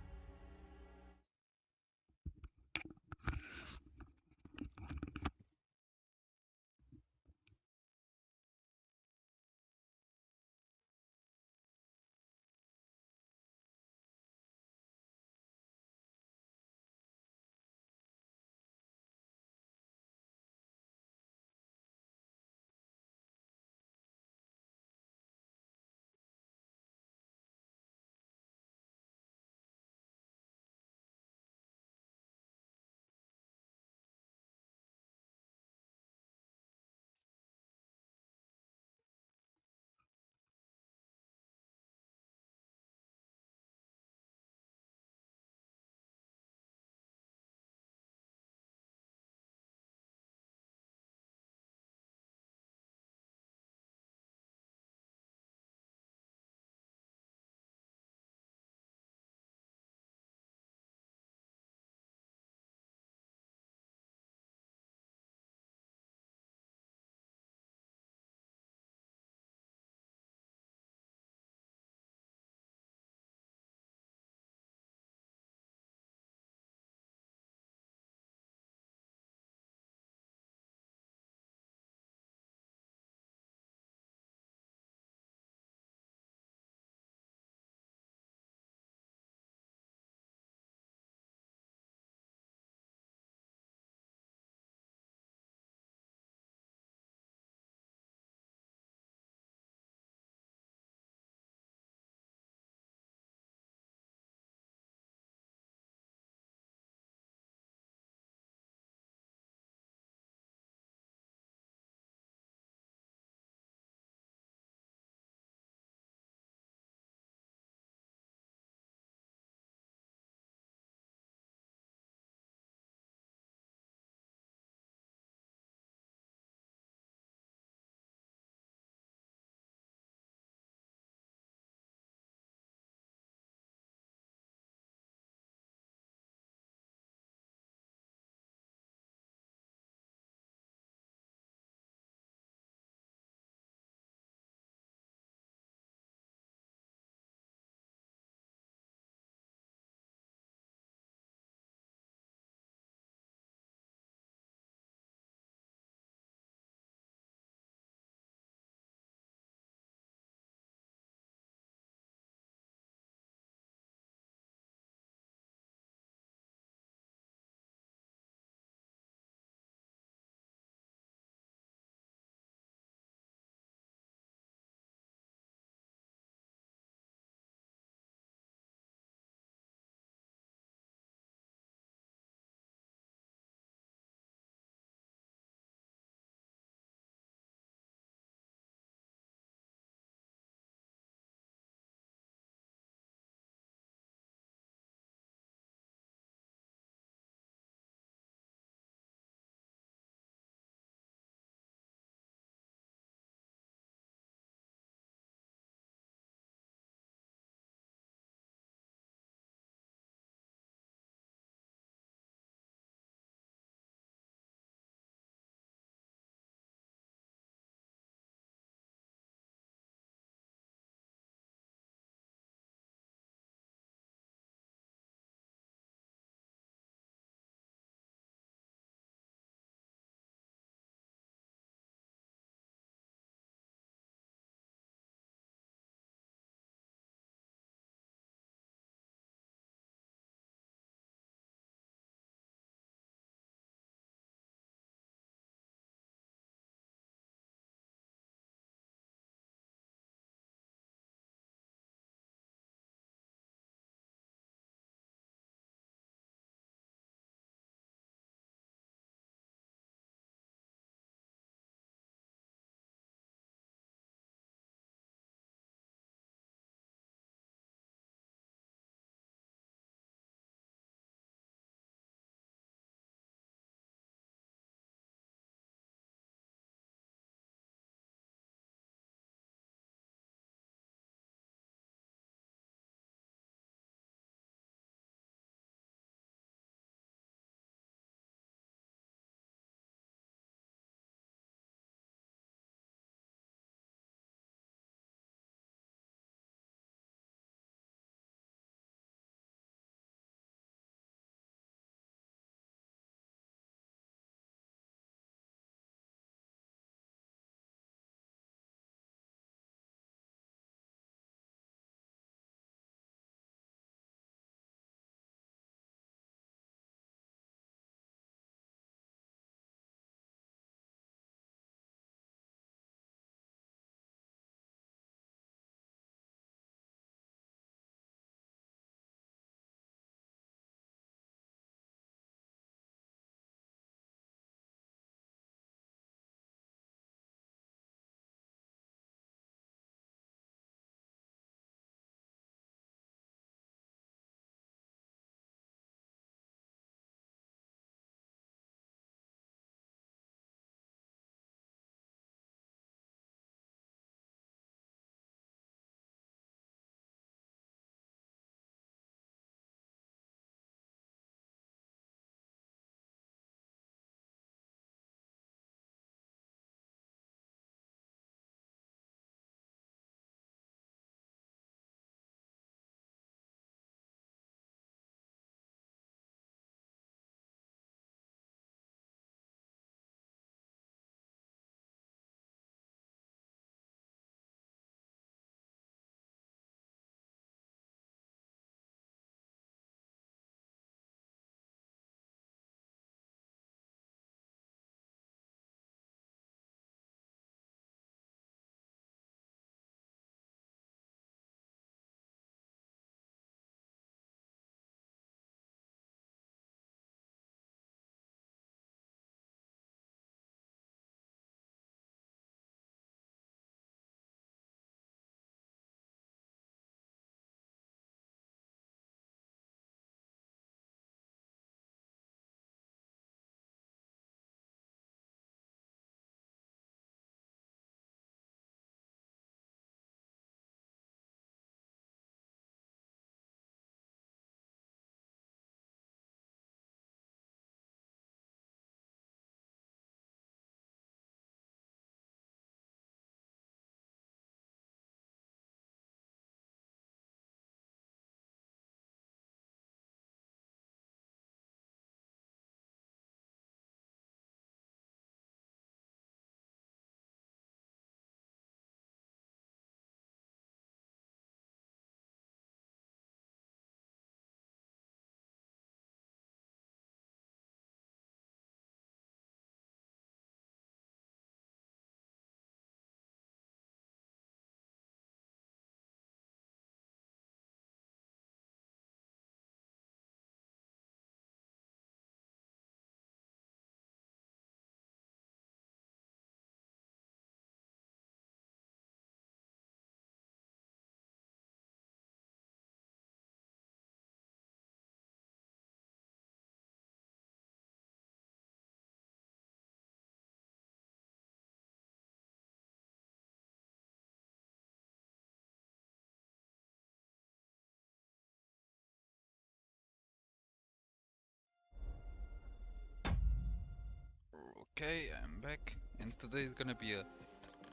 Okay, I'm back, and today is gonna be a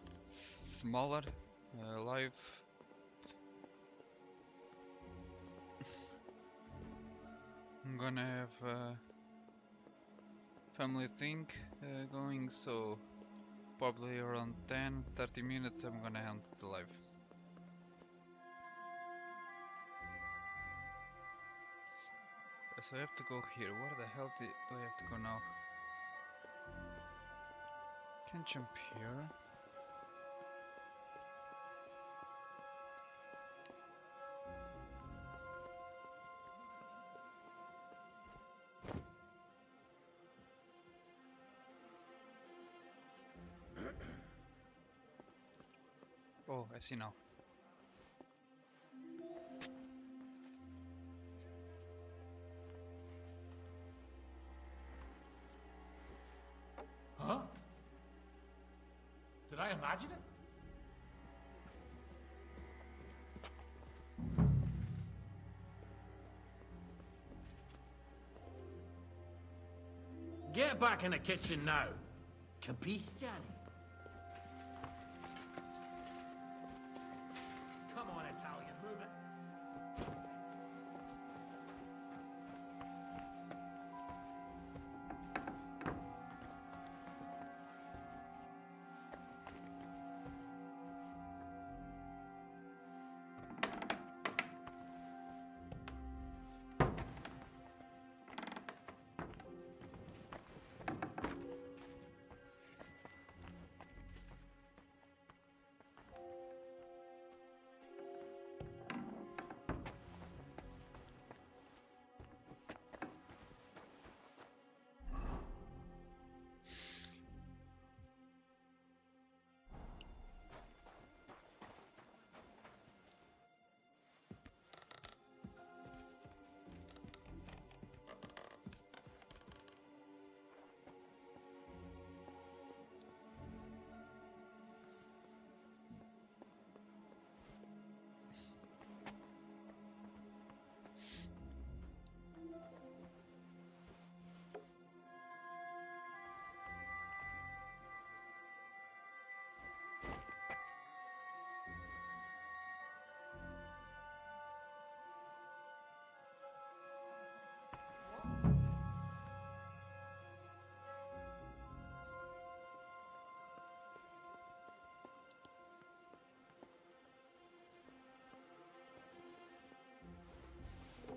smaller live. I'm gonna have a family thing going, so probably around 10-30 minutes I'm gonna end the live. So I have to go here. Where the hell do I have to go now? Can't jump here. Oh, I see now. Huh? Did I imagine it? Get back in the kitchen now. Capisce, Johnny? Come on, Italian, move it.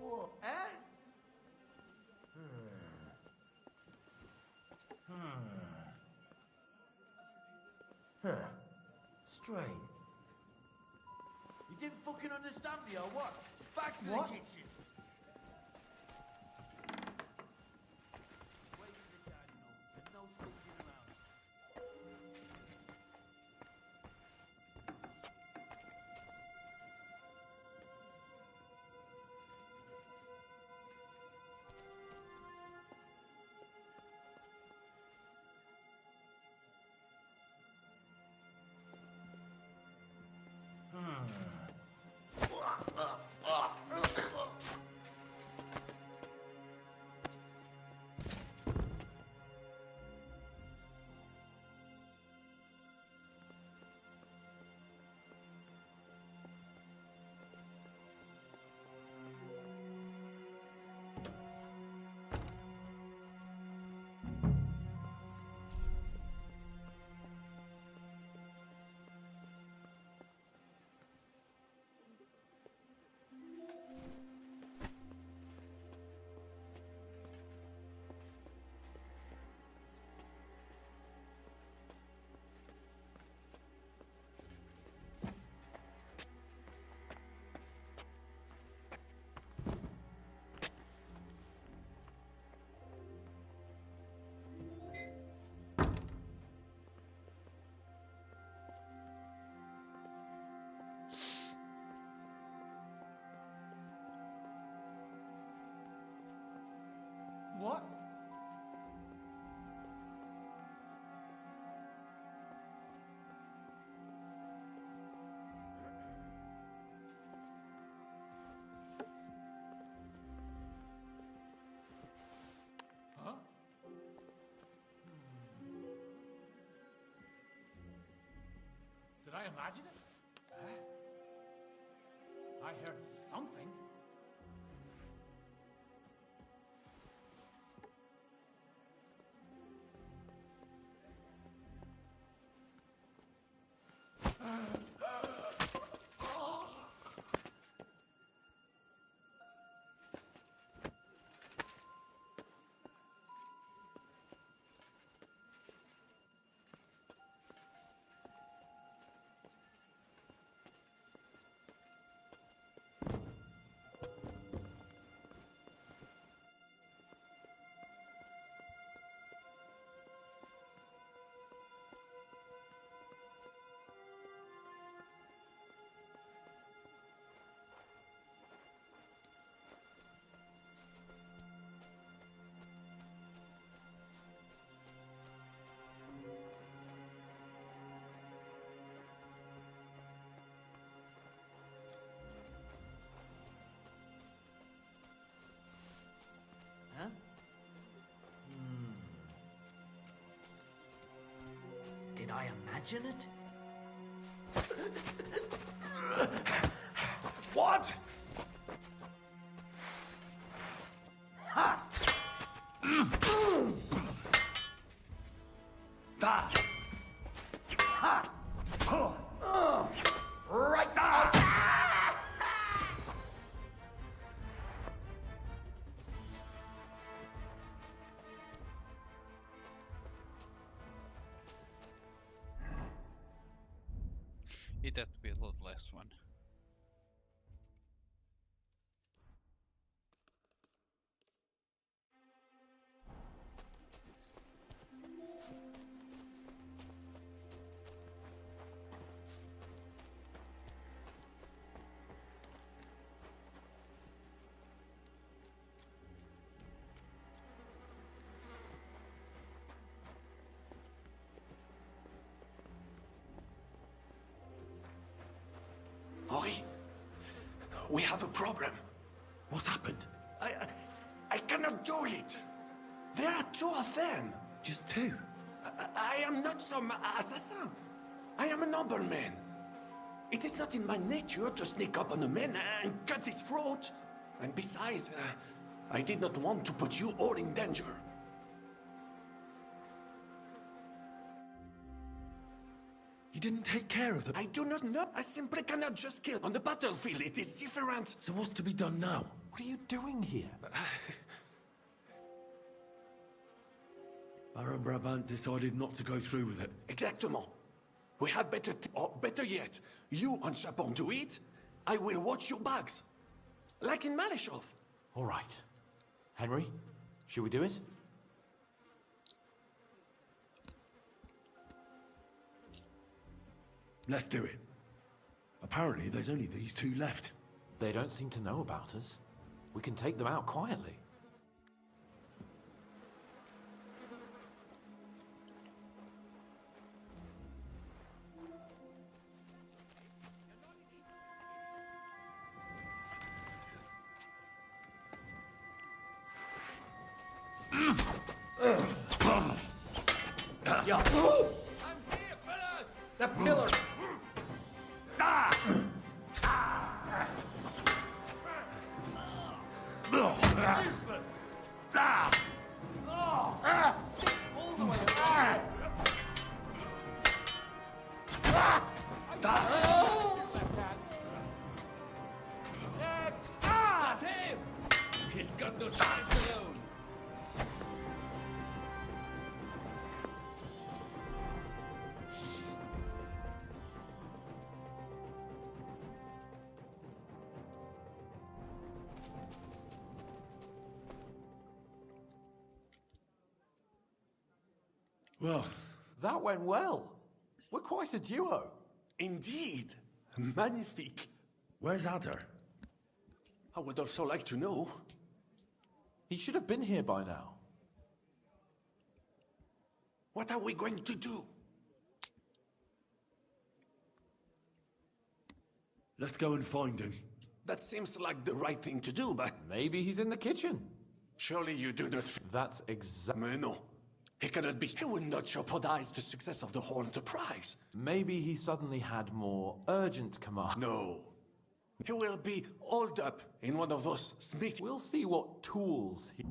Oh, eh? Huh. Strange. You didn't fucking understand me or what? Back to What? the kitchen. Wait for the cardinal. There's no skulking around. imagine it? I heard something. Huh? Did I imagine it? What? Ha! Da! Ha! Right there! It had to be a lot less one. Ori, we have a problem. What's happened? I cannot do it. There are two of them. Just two? I am not some assassin. I am a nobleman. It is not in my nature to sneak up on a man and cut his throat. And besides, I did not want to put you all in danger. You didn't take care of them? I do not know. I simply cannot just kill. On the battlefield, it is different. So what's to be done now? What are you doing here? Baron Brabant decided not to go through with it. Exactement. We had better, or better yet, you on Chapon to eat, I will watch your bags. Like in Malishov. All right. Henry, should we do it? Let's do it. Apparently, there's only these two left. They don't seem to know about us. We can take them out quietly. Yeah. I'm here, fellas! The pillar! He's got no chance alone. Well, that went well. We're quite a duo. Indeed. Magnifique. Where's Adder? I would also like to know. He should have been here by now. What are we going to do? Let's go and find him. That seems like the right thing to do, but... Maybe he's in the kitchen. Surely you do not... That's exactly... No. He would not jeopardize the success of the whole enterprise. Maybe he suddenly had more urgent commands. No. He will be holed up in one of those smithy. We'll see what tools he...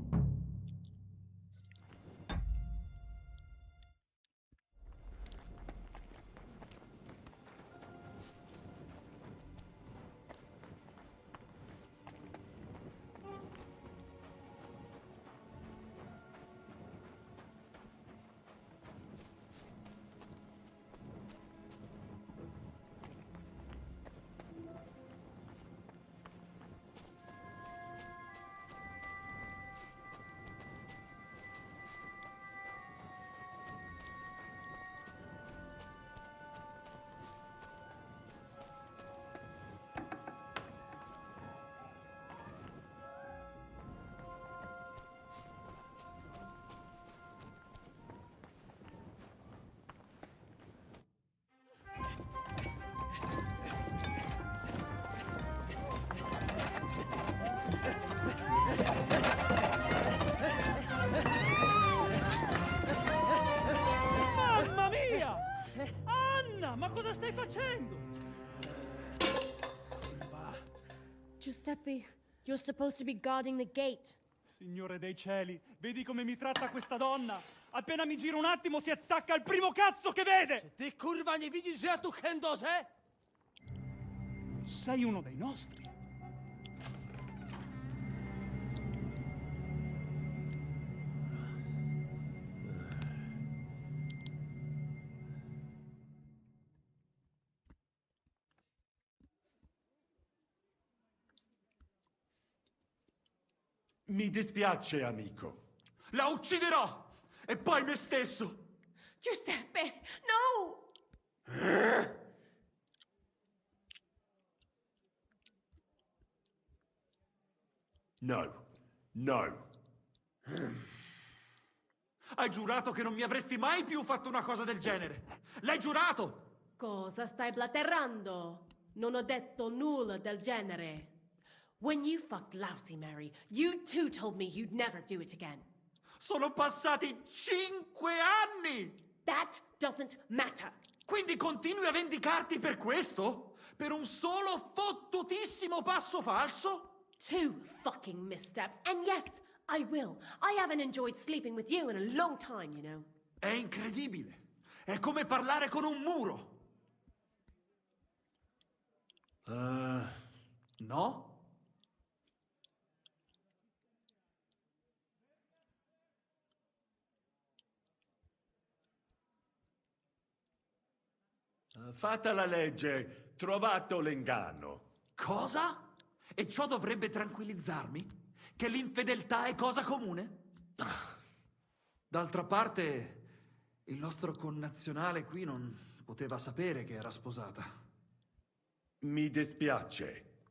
Mamma mia! Anna, ma cosa stai facendo? Giuseppe, you're supposed to be guarding the gate. Signore dei cieli, vedi come mi tratta questa donna? Appena mi giro un attimo si attacca al primo cazzo che vede! Ty kurwa nie widzisz, że ja tu chędożę? Sei uno dei nostri. Mi dispiace, amico. La ucciderò! E poi me stesso! Giuseppe, no! No. No. Hai giurato che non mi avresti mai più fatto una cosa del genere! L'hai giurato! Cosa stai blaterando? Non ho detto nulla del genere. When you fucked Lousy Mary, you too told me you'd never do it again. Sono passati 5 anni! That doesn't matter. Quindi continui a vendicarti per questo? Per un solo fottutissimo passo falso? 2 fucking missteps, and yes, I will. I haven't enjoyed sleeping with you in a long time, you know. È incredibile. È come parlare con un muro. No? Fatta la legge, trovato l'inganno. Cosa? E ciò dovrebbe tranquillizzarmi? Che l'infedeltà è cosa comune? D'altra parte, il nostro connazionale qui non poteva sapere che era sposata. Mi dispiace.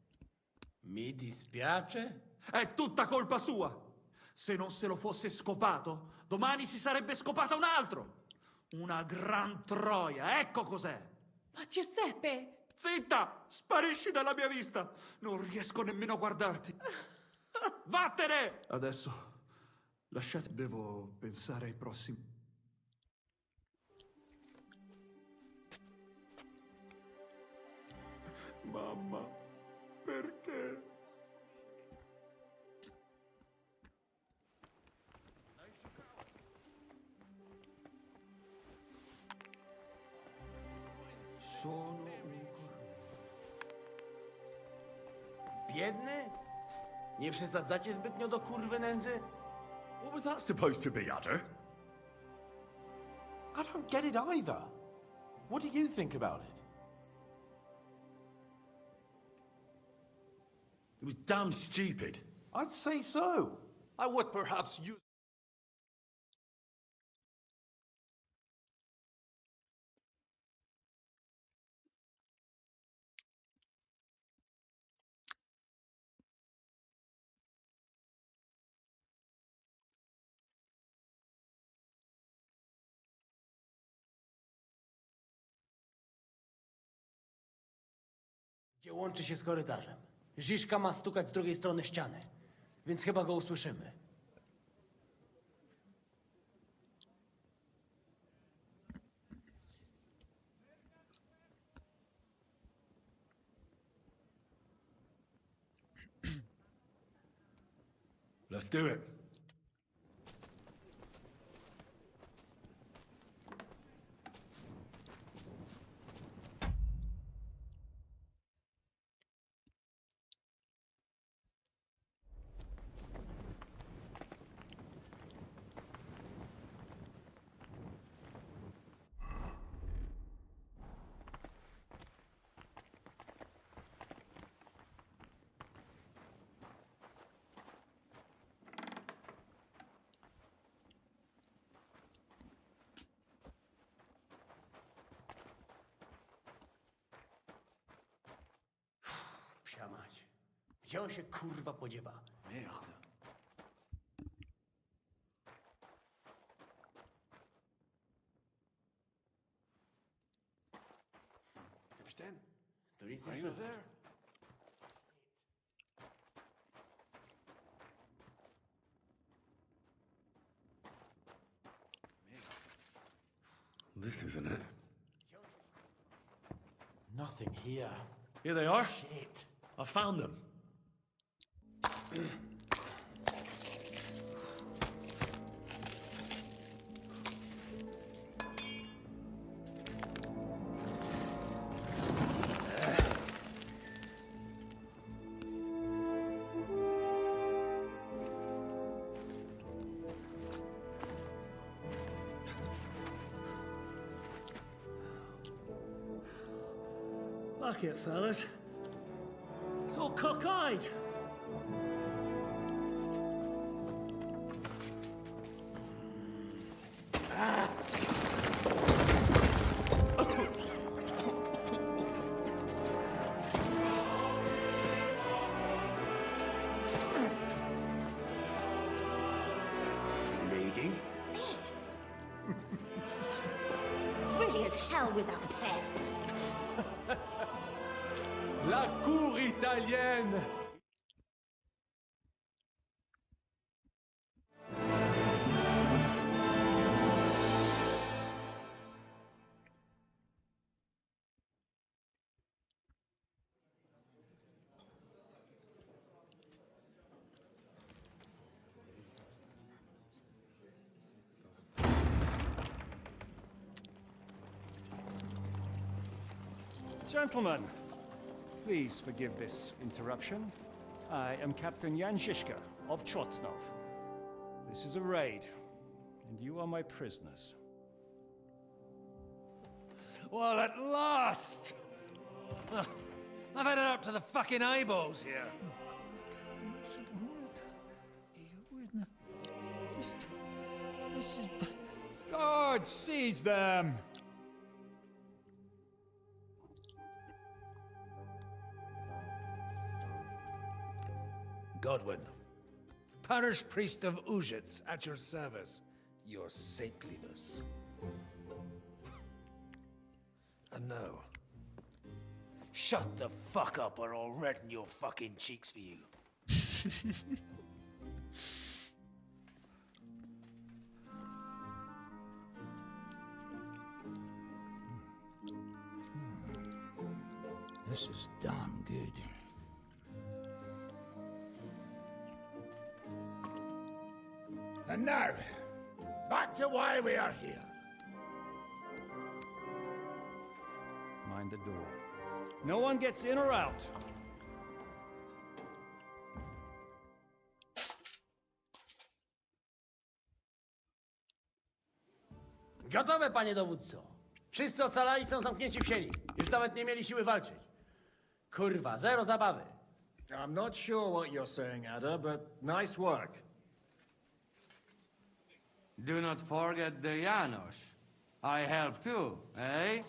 Mi dispiace? È tutta colpa sua! Se non se lo fosse scopato, domani si sarebbe scopata un altro! Una gran troia, ecco cos'è! Ma Giuseppe! Zitta! Sparisci dalla mia vista! Non riesco nemmeno a guardarti! Vattene! Adesso, lasciate... Devo pensare ai prossimi... Mamma, perché? Sono un Biedny? Nie przesadzacie zbytnio do kurwy nędzy? What was that supposed to be, Adder? I don't get it either. What do you think about it? It was damn stupid. I'd say so. I would perhaps use... Gdzie łączy się z korytarzem. Ziszka ma stukać z drugiej strony ściany, więc chyba go usłyszymy. Let's do it. Psia mać. Gdzie on się kurwa podziewa? Merde. Kapiten, to nic Are nie you słyszę. there? This isn't it. Nothing here. Here they are. Shit. I found them. Fuck it, fellas. It's all cockeyed. Lady? Really as hell without pay. La cour italienne! Gentlemen, please forgive this interruption. I am Captain Jan Zizka of Trotznov. This is a raid, and you are my prisoners. Well, at last! I've had it up to the fucking eyeballs here. This is... God, seize them! Godwin, parish priest of Uzhitz, at your service, your saintliness. And now, shut the fuck up or I'll redden your fucking cheeks for you. This is damn good. And now, back to why we are here. Mind the door. No one gets in or out. Gotowe, panie dowódco. Wszyscy ocalali są zamknięci w sieni. Już nawet nie mieli siły walczyć. Kurwa, zero zabawy. I'm not sure what you're saying, Ada, but nice work. Do not forget the Janos. I help too, eh?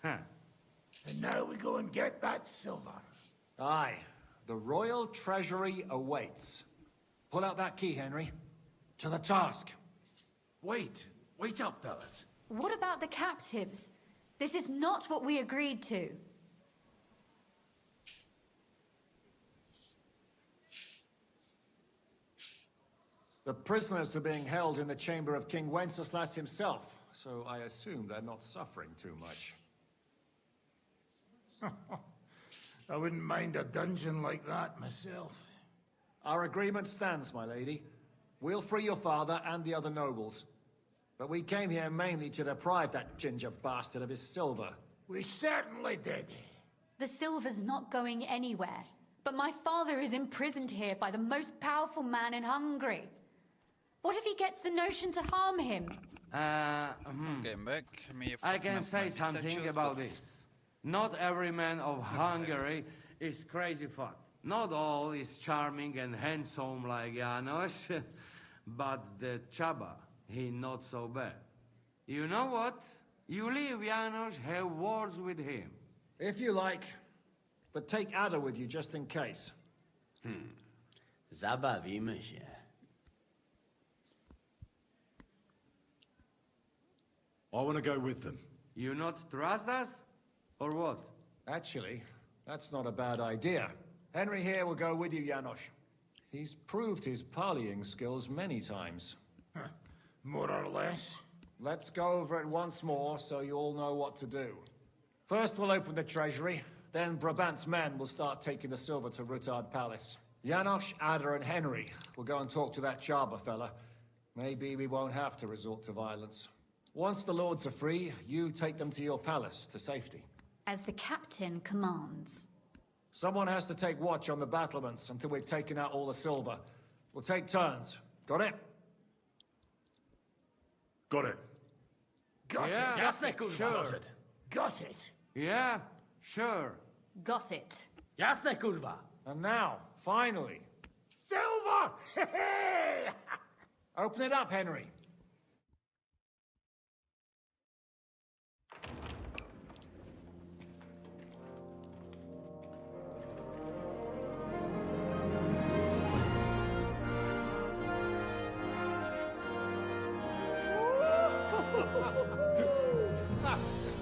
And now we go and get that silver. Aye. The royal treasury awaits. Pull out that key, Henry. To the task. Wait up, fellas. What about the captives? This is not what we agreed to. The prisoners are being held in the chamber of King Wenceslas himself, so I assume they're not suffering too much. I wouldn't mind a dungeon like that myself. Our agreement stands, my lady. We'll free your father and the other nobles. But we came here mainly to deprive that ginger bastard of his silver. We certainly did. The silver's not going anywhere. But my father is imprisoned here by the most powerful man in Hungary. What if he gets the notion to harm him? Game back. I can say something about this. Not every man of Hungary is crazy fun. Not all is charming and handsome like Janos, but the Chaba, he not so bad. You know what? You leave Janos, have words with him. If you like, but take Ada with you just in case. Zabawimy się. I want to go with them. You not trust us? Or what? Actually, that's not a bad idea. Henry here will go with you, Janos. He's proved his parleying skills many times. More or less. Let's go over it once more so you all know what to do. First we'll open the treasury, then Brabant's men will start taking the silver to Rutard Palace. Janos, Ada and Henry will go and talk to that Chaba fella. Maybe we won't have to resort to violence. Once the lords are free, you take them to your palace, to safety. As the captain commands. Someone has to take watch on the battlements until we've taken out all the silver. We'll take turns. Got it? Got it. Got Yeah, it. Jasne, kurwa. sure. Got it. Yeah, sure. Got it. Jasne, kurwa. And now, finally, Silver! open it up, Henry.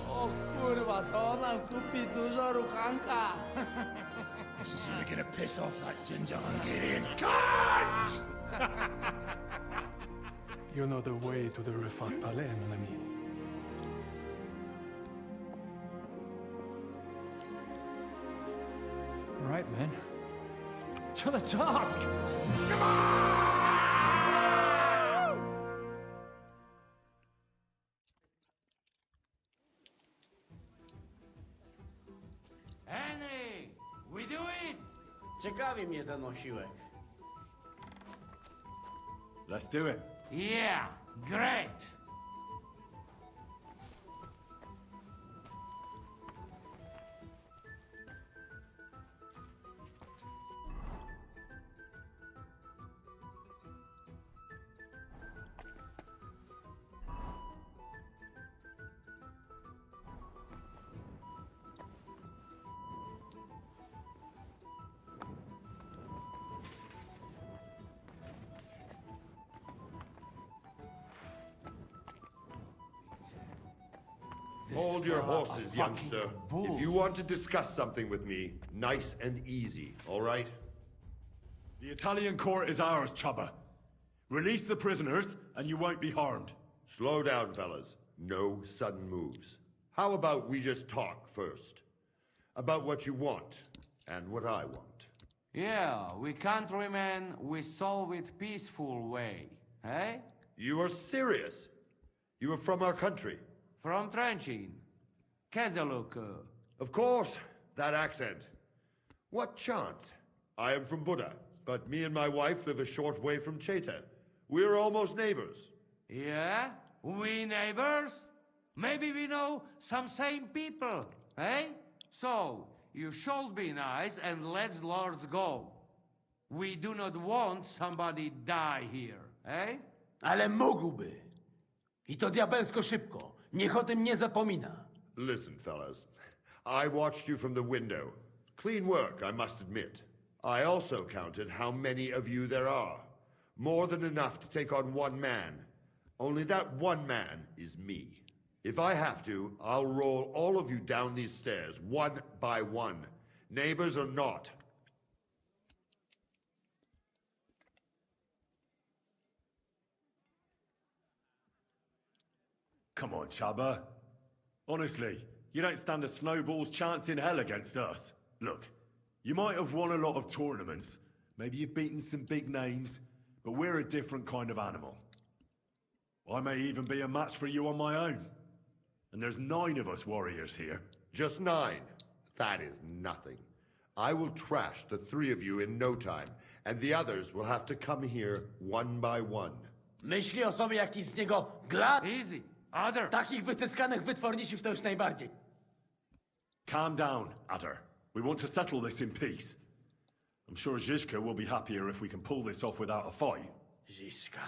O kurwa, to nam kupi dużo ruchanka. This is really gonna piss off that ginger Hungarian cunt! You know the way to the Rufat Palais, mon ami. Right, men. To the task! Henry, we do it! Ciekawi mnie ten osiłek. Let's do it. Yeah, great! Hold your horses, youngster. If you want to discuss something with me, nice and easy, all right? The Italian court is ours, Chaba. Release the prisoners, and you won't be harmed. Slow down, fellas. No sudden moves. How about we just talk first? About what you want, and what I want. Yeah, we countrymen, we solve it peaceful way, eh? You are serious? You are from our country? From Trenchin. Kezeluk. Of course, that accent. What chance? I am from Buda, but me and my wife live a short way from Cheta. We're almost neighbors. Yeah? We neighbors? Maybe we know some same people, eh? So, you should be nice and let lords go. We do not want somebody die here, eh? Ale mógłby. I to diabelsko szybko. Niech o tym nie zapomina. Listen, fellas. I watched you from the window. Clean work, I must admit. I also counted how many of you there are. More than enough to take on one man. Only that one man is me. If I have to, I'll roll all of you down these stairs, one by one. Neighbors or not. Come on, Chaba. Honestly, you don't stand a snowball's chance in hell against us. Look, you might have won a lot of tournaments, Maybe you've beaten some big names, but we're a different kind of animal. I may even be a match for you on my own. And there's 9 of us warriors here. Just 9. That is nothing. I will trash the 3 of you in no time, and the others will have to come here one by one. Myśli o sobie jakiś z niego glad? Easy. Other. Takich wycyskanych wytwornisiów to już najbardziej. Calm down, Adder. We want to settle this in peace. I'm sure Zizka will be happier if we can pull this off without a fight. Zizka.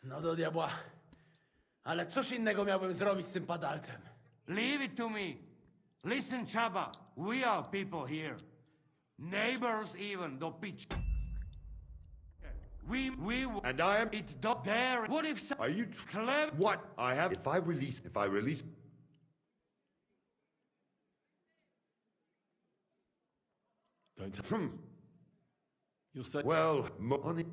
No do diabła. Ale cóż innego miałbym zrobić z tym padalcem? Leave it to me. Listen, Chaba. We are people here. Neighbors even, do pitch. We And I am... It's not there. What if some... Are you... Clever... What? I have... If I release... Don't You'll say... Well, money...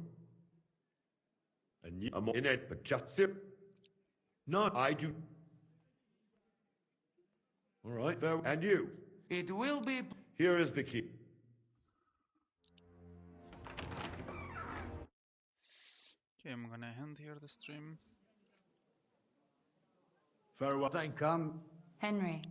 And you... I'm in it, but just it. No. I do... All right. And you? It will be... Here is the key. Okay, I'm gonna end here the stream. Farewell. Come. Henry,